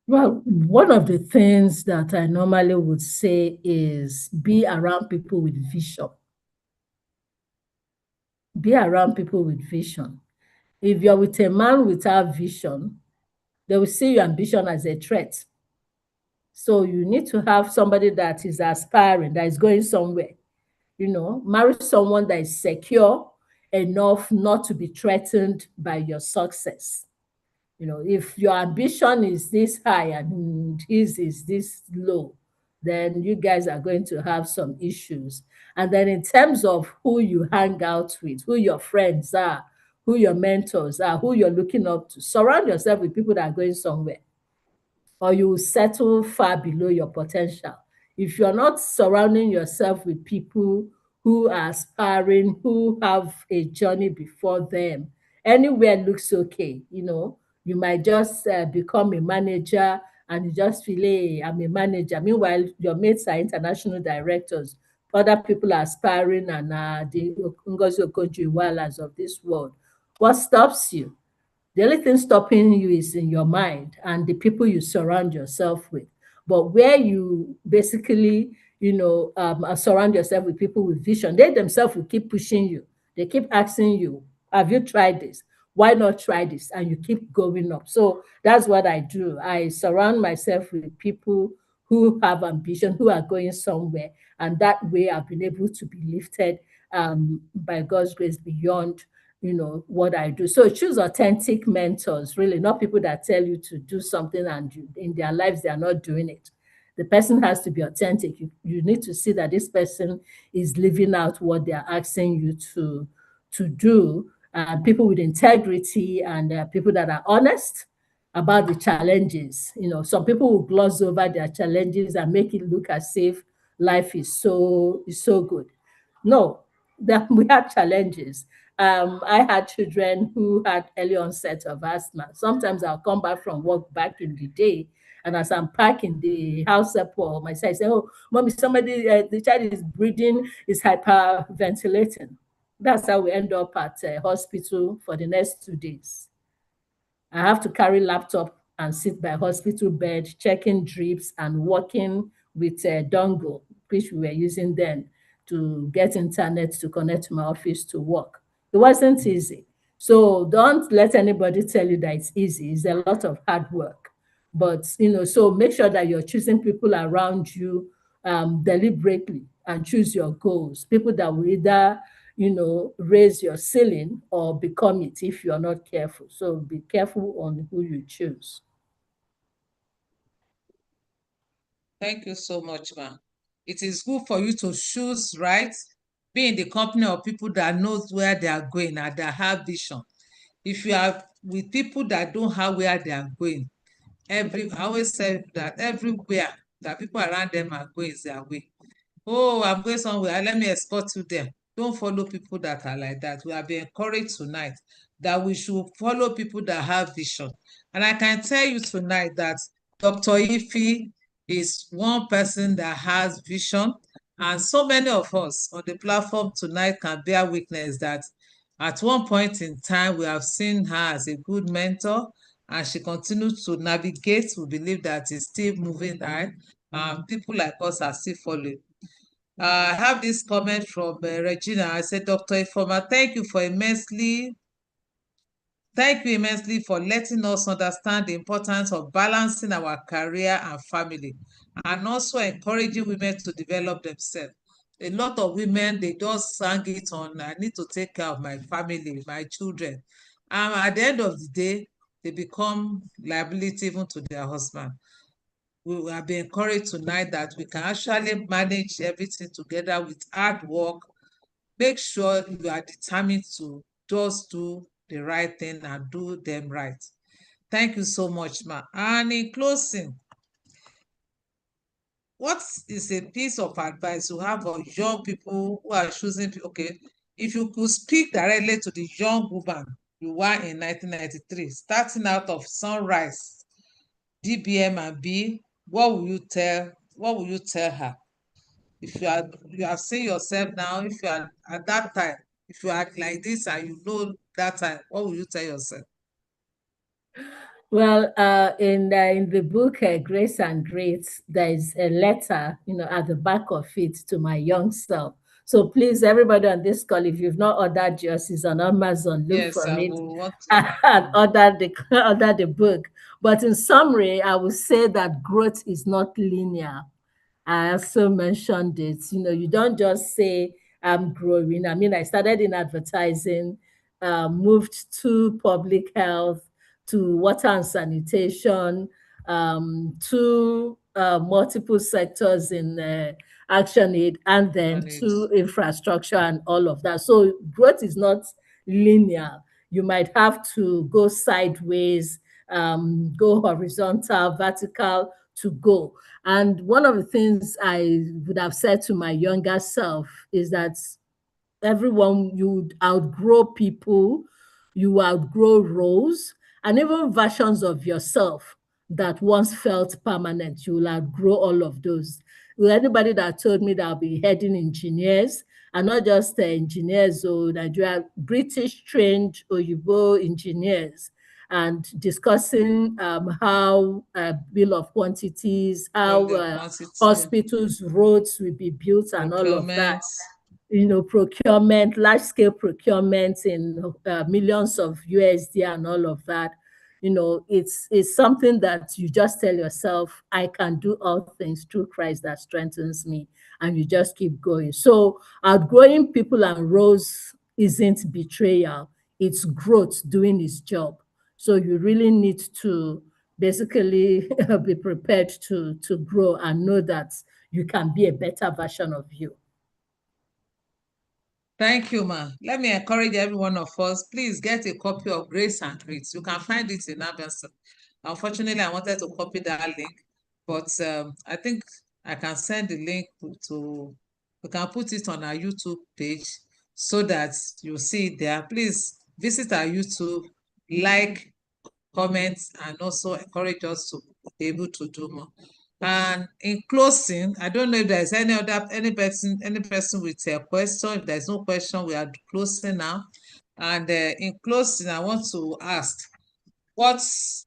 A: Well, one of the things that I normally would say is be around people with vision. Be around people with vision. If you're with a man without vision, they will see your ambition as a threat. So you need to have somebody that is aspiring, that is going somewhere. Marry someone that is secure enough not to be threatened by your success. If your ambition is this high and his is this low, then you guys are going to have some issues. And then in terms of who you hang out with, who your friends are, who your mentors are, who you're looking up to, surround yourself with people that are going somewhere, or you will settle far below your potential. If you're not surrounding yourself with people who are aspiring, who have a journey before them, anywhere looks okay. You might just become a manager and you just feel, hey, I'm a manager. Meanwhile, your mates are international directors. Other people are aspiring and the Ngozi Okonjo-Iwealas of this world. What stops you? The only thing stopping you is in your mind and the people you surround yourself with. But where you basically, surround yourself with people with vision, they themselves will keep pushing you. They keep asking you, have you tried this? Why not try this? And you keep going up. So that's what I do. I surround myself with people who have ambition, who are going somewhere. And that way I've been able to be lifted by God's grace beyond what I do. So choose authentic mentors, really, not people that tell you to do something and in their lives they are not doing it. The person has to be authentic. You need to see that this person is living out what they are asking you to do. People with integrity and people that are honest about the challenges. Some people will gloss over their challenges and make it look as if life is so good. No, that we had challenges. I had children who had early onset of asthma. Sometimes I'll come back from work back in the day, and as I'm packing the house up for my side, I say, "Oh, mommy, the child is breathing, is hyperventilating." That's how we end up at hospital for the next 2 days. I have to carry laptop and sit by hospital bed, checking drips and working with a dongle, which we were using then to get internet to connect to my office to work. It wasn't easy. So don't let anybody tell you that it's easy. It's a lot of hard work. But, so make sure that you're choosing people around you deliberately and choose your goals. People that will either raise your ceiling or become it if you're not careful. So be careful on who you choose.
C: Thank you so much, ma. It is good for you to choose right, be in the company of people that knows where they are going and that have vision. If you are with people that don't have where they are going, I always say that everywhere that people around them are going is their way. Oh, I'm going somewhere, let me escort you there. Don't follow people that are like that. We have been encouraged tonight that we should follow people that have vision. And I can tell you tonight that Dr. Ife is one person that has vision. And so many of us on the platform tonight can bear witness that at one point in time, we have seen her as a good mentor, and she continues to navigate. We believe that it's still moving high. People like us are still following. I have this comment from Regina. I said, Dr. Ifoma, thank you immensely for letting us understand the importance of balancing our career and family, and also encouraging women to develop themselves. A lot of women, they just sang it on, I need to take care of my family, my children. At the end of the day, they become liability even to their husband. We have been encouraged tonight that we can actually manage everything together with hard work. Make sure you are determined to just do the right thing and do them right. Thank you so much, ma. And in closing, what is a piece of advice you have for young people who are choosing? Okay, if you could speak directly to the young woman you were in 1993, starting out of Sunrise, DBM and B, what will you tell her? If you have seen yourself now, if you are at that time, if you act like this and you know that time, what will you tell yourself?
A: Well, in the book Grace and Grace, there is a letter, at the back of it to my young self. So please, everybody on this call, if you've not ordered yours, it's on Amazon. Look
C: Yes,
A: for
C: I
A: it
C: will want to.
A: and order the book. But in summary, I would say that growth is not linear. I also mentioned it. You don't just say, I'm growing. I mean, I started in advertising, moved to public health, to water and sanitation, to multiple sectors in action aid, and then to infrastructure and all of that. So growth is not linear. You might have to go sideways, go horizontal, vertical to go. And one of the things I would have said to my younger self is that everyone, you would outgrow people, you outgrow roles, and even versions of yourself that once felt permanent. You will outgrow all of those. Well, anybody that told me that I'll be heading engineers, and not just engineers or Nigeria, British trained Oyibo engineers, and discussing how bill of quantities, how
C: The quantity,
A: hospitals, roads will be built, and all of that.
C: procurement.
A: Procurement, large scale procurement in millions of USD and all of that. It's something that you just tell yourself, I can do all things through Christ that strengthens me, and you just keep going. So outgrowing people and roles isn't betrayal, it's growth doing its job. So you really need to basically be prepared to grow and know that you can be a better version of you.
C: Thank you, ma. Let me encourage every one of us. Please get a copy of Grace and Grace. You can find it in Amazon. Unfortunately, I wanted to copy that link, but I think I can send the link to, we can put it on our YouTube page so that you see it there. Please visit our YouTube, like, comment, and also encourage us to be able to do more. And in closing, I don't know if there's any person with a question. If there's no question, we are closing now. And in closing, I want to ask, what's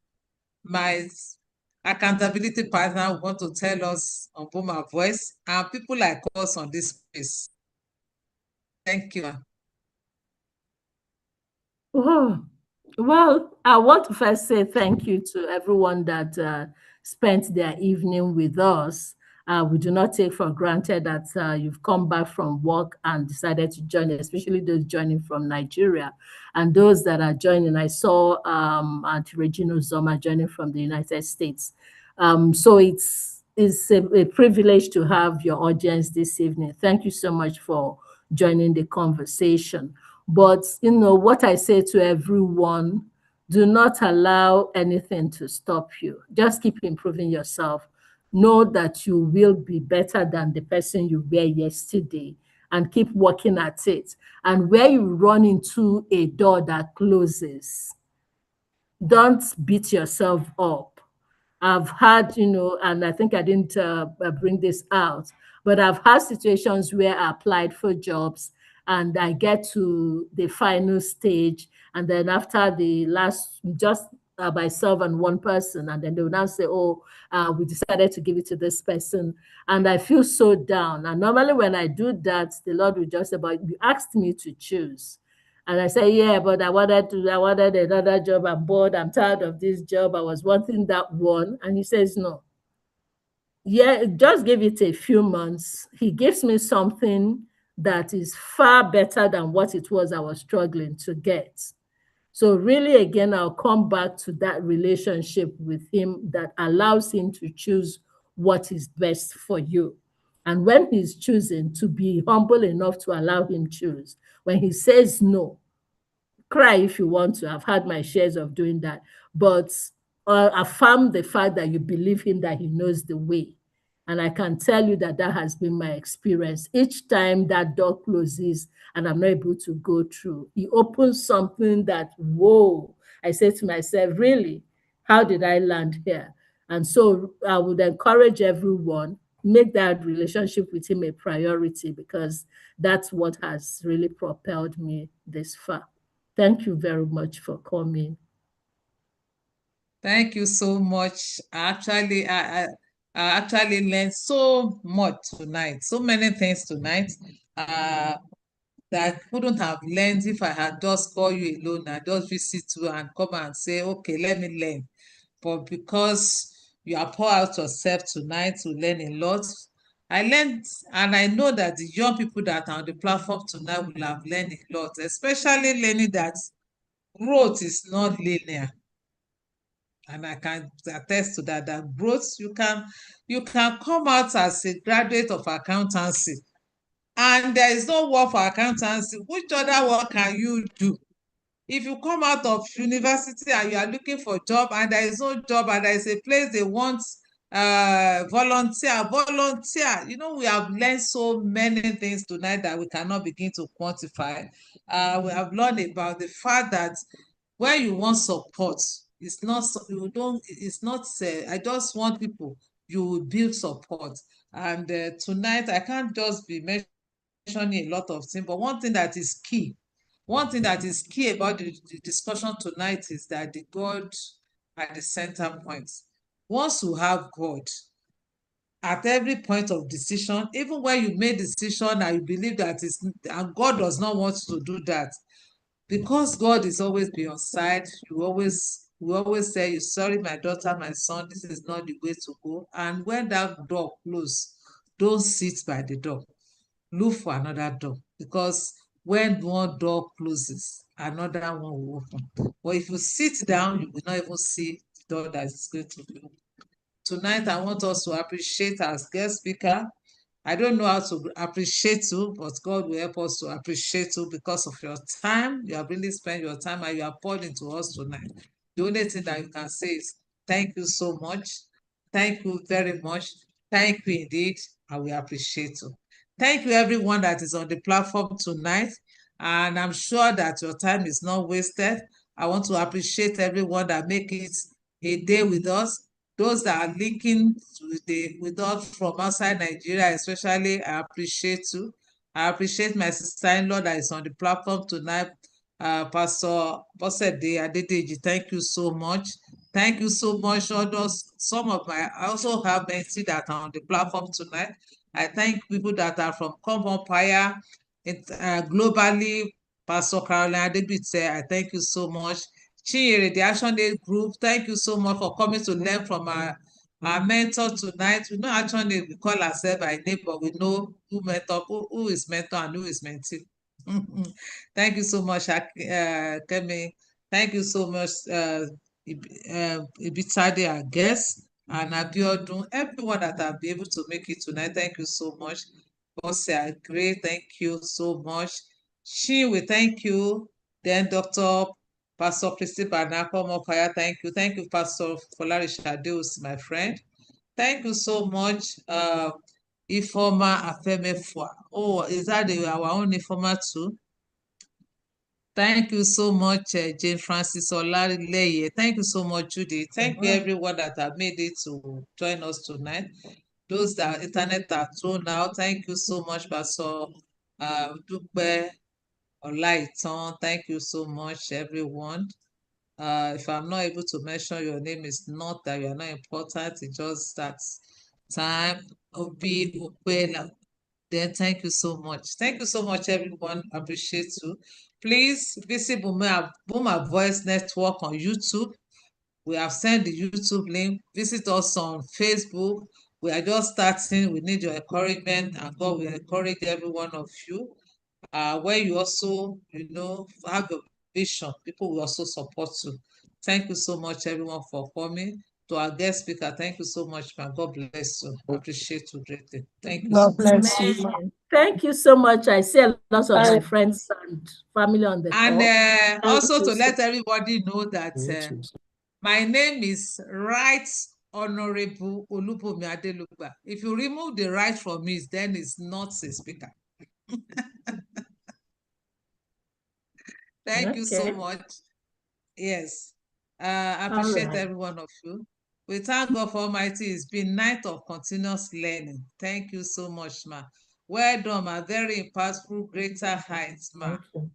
C: my accountability partner want to tell us on Boma Voice and people like us on this space? Thank you.
A: Oh, well, I want to first say thank you to everyone that spent their evening with us. We do not take for granted that you've come back from work and decided to join, especially those joining from Nigeria and those that are joining. I saw Auntie Regina Zoma joining from the United States. So it's a privilege to have your audience this evening. Thank you so much for joining the conversation. But, what I say to everyone, do not allow anything to stop you. Just keep improving yourself. Know that you will be better than the person you were yesterday, and keep working at it. And where you run into a door that closes, don't beat yourself up. I've had, and I think I didn't bring this out, but I've had situations where I applied for jobs and I get to the final stage. And then after the last, just myself and one person, and then they will now say, oh, we decided to give it to this person. And I feel so down. And normally when I do that, the Lord will just say, but you asked me to choose. And I say, yeah, but I wanted another job. I'm bored. I'm tired of this job. I was wanting that one. And he says, no. Yeah, just give it a few months. He gives me something that is far better than what it was I was struggling to get. So really, again, I'll come back to that relationship with him that allows him to choose what is best for you. And when he's choosing, to be humble enough to allow him choose. When he says no, cry if you want to. I've had my shares of doing that. But affirm the fact that you believe him, that he knows the way. And I can tell you that that has been my experience. Each time that door closes and I'm not able to go through, he opens something that, whoa, I say to myself, really, how did I land here? And so I would encourage everyone, make that relationship with him a priority, because that's what has really propelled me this far. Thank you very much for coming.
C: Thank you so much. I actually learned so much tonight, so many things tonight that I couldn't have learned if I had just called you alone and just visit you and come and say, okay, let me learn. But because you have poured out yourself tonight to learn a lot, I learned, and I know that the young people that are on the platform tonight will have learned a lot, especially learning that growth is not linear. And I can attest to that, that growth, you can come out as a graduate of accountancy and there is no work for accountancy. Which other work can you do? If you come out of university and you are looking for a job and there is no job and there is a place they want volunteer. We have learned so many things tonight that we cannot begin to quantify. We have learned about the fact that when you want support, it's not you don't it's not I just want people, you will build support. And tonight I can't just be mentioning a lot of things, but one thing that is key about the discussion tonight is that the God at the center point. Once you have God at every point of decision, even when you make decision and you believe that and God does not want you to do that, because God is always by your side, we always say, sorry, my daughter, my son, this is not the way to go. And when that door closes, don't sit by the door. Look for another door, because when one door closes, another one will open. But if you sit down, you will not even see the door that is going to be open. Tonight, I want us to appreciate our guest speaker. I don't know how to appreciate you, but God will help us to appreciate you because of your time. You have really spent your time and you have poured into us tonight. The only thing that you can say is thank you so much. Thank you very much. Thank you indeed. And we appreciate you. Thank you everyone that is on the platform tonight. And I'm sure that your time is not wasted. I want to appreciate everyone that make it a day with us. Those that are linking with us from outside Nigeria, especially, I appreciate you. I appreciate my sister-in-law that is on the platform tonight, Pastor Bosede Adedeji. Thank you so much. Thank you so much. I also have Nancy that are on the platform tonight. I thank people that are from Come Empire, globally. Pastor Caroline Adebite, I thank you so much. Chinyere, the Action Aid Group, thank you so much for coming to learn from our mentor tonight. We know Action Aid, we call ourselves by name, but we know who is mentor and who is mentee. Thank you so much, Kemi. Thank you so much, Ibitade, our guest. and Abiodun, everyone that have been able to make it tonight. Thank you so much. Boss, great. Thank you so much. We thank you. Then Dr. Pastor Christy Banako Mokaya, thank you. Thank you, Pastor Folari Shadeus, my friend. Thank you so much. Ifoma Afemefua. Oh, is that our own Ifoma too? Thank you so much, Jane Francis Olaleye. Thank you so much, Judy. Thank you, everyone that have made it to join us tonight. Those that internet are thrown out, thank you so much, Pastor Dupe Olaitan. Thank you so much, everyone. If I'm not able to mention your name, it's not that you are not important. It's just that time. Obi Upela. Then thank you so much. Thank you so much, everyone. Appreciate you. Please visit Boomer Voice Network on YouTube. We have sent the YouTube link. Visit us on Facebook. We are just starting. We need your encouragement, and God will encourage every one of you. Where you also, have your vision, people will also support you. Thank you so much, everyone, for coming. To our guest speaker, thank you so much, man. God bless you. Appreciate you greatly. Thank you so
E: God
C: much.
E: bless you.
A: Amen. Thank you so much. I see a lot of my friends and family on the call.
C: And also
A: you
C: to
A: so-
C: let everybody know that my name is Right Honorable Olubunmi Adelugba. If you remove the right from me, then it's not a speaker. Thank you so
A: Okay.
C: much. Yes. I appreciate
A: right.
C: every one of you. We thank God for Almighty. It's been night of continuous learning. Thank you so much, ma. Well done, ma. Very impactful, greater heights, ma.
A: Thank you.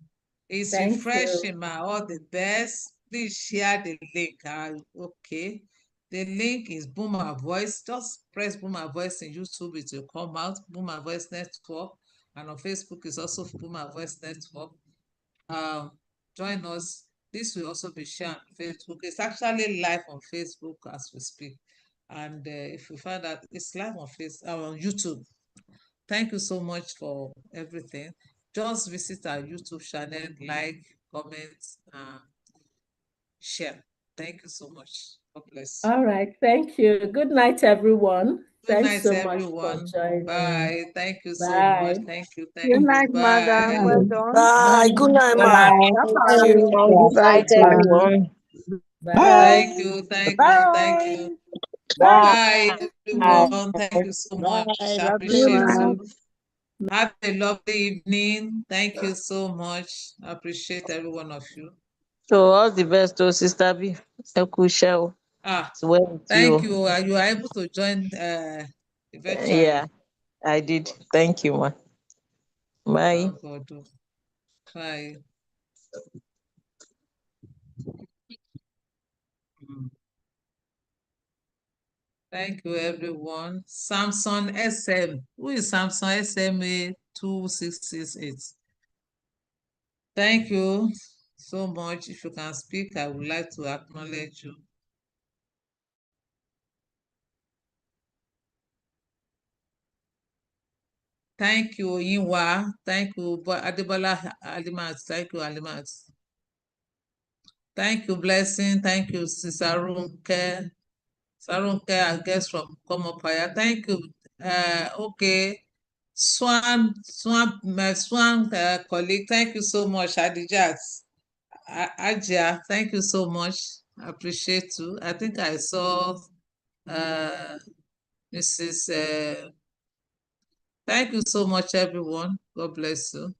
C: It's
A: Thank
C: refreshing, ma. All the best. Please share the link. Okay. The link is Boomer Voice. Just press Boomer Voice in YouTube. It will come out. Boomer Voice Network. And on Facebook is also Boomer Voice Network. Join us. This will also be shared on Facebook. It's actually live on Facebook as we speak. And if you find that it's live on YouTube. Thank you so much for everything. Just visit our YouTube channel, like, comment, share. Thank you so much. God bless you.
A: All right. Thank you. Good night, everyone.
C: Good
A: Thanks
C: night,
A: so much for
C: everyone.
A: joining.
C: Bye. Thank you so much.
A: Bye.
C: Thank you.
D: Good night,
C: Bye.
D: madam. Well done.
E: Bye. Good night,
F: Good
E: ma.
F: night.
E: Thank
F: Thank you.
E: you.
F: Good night, everyone.
A: Bye.
C: Thank you. Thank you. Thank
E: Bye.
C: you.
F: Bye.
C: Bye, everyone. Thank you so much.
F: Bye.
C: I
F: Love
D: Good
C: appreciate
F: you.
D: night.
C: you. Have a lovely evening. Thank you so much. I appreciate every one of you.
F: So all the best to Sister B. Ẹ kú iṣẹ́ o. It's well with
C: Thank
F: you.
C: you. You are able to join eventually.
F: Yeah, I did. Thank you, ma. Bye.
C: Thank God. Bye. Thank you, everyone. Samsung SM. Who is Samsung SMA 2668? Thank you so much. If you can speak, I would like to acknowledge you. Thank you, Yinwa. Thank you, Adebola Alimat. Thank you, Alimat. Thank you, Blessing. Thank you, Sister Runke. Sarunke, I guess from Komopaya. Thank you. Okay. My Swan colleague. Thank you so much, Adijat. Ajia, thank you so much. I appreciate you. I think I saw Mrs. Thank you so much, everyone. God bless you.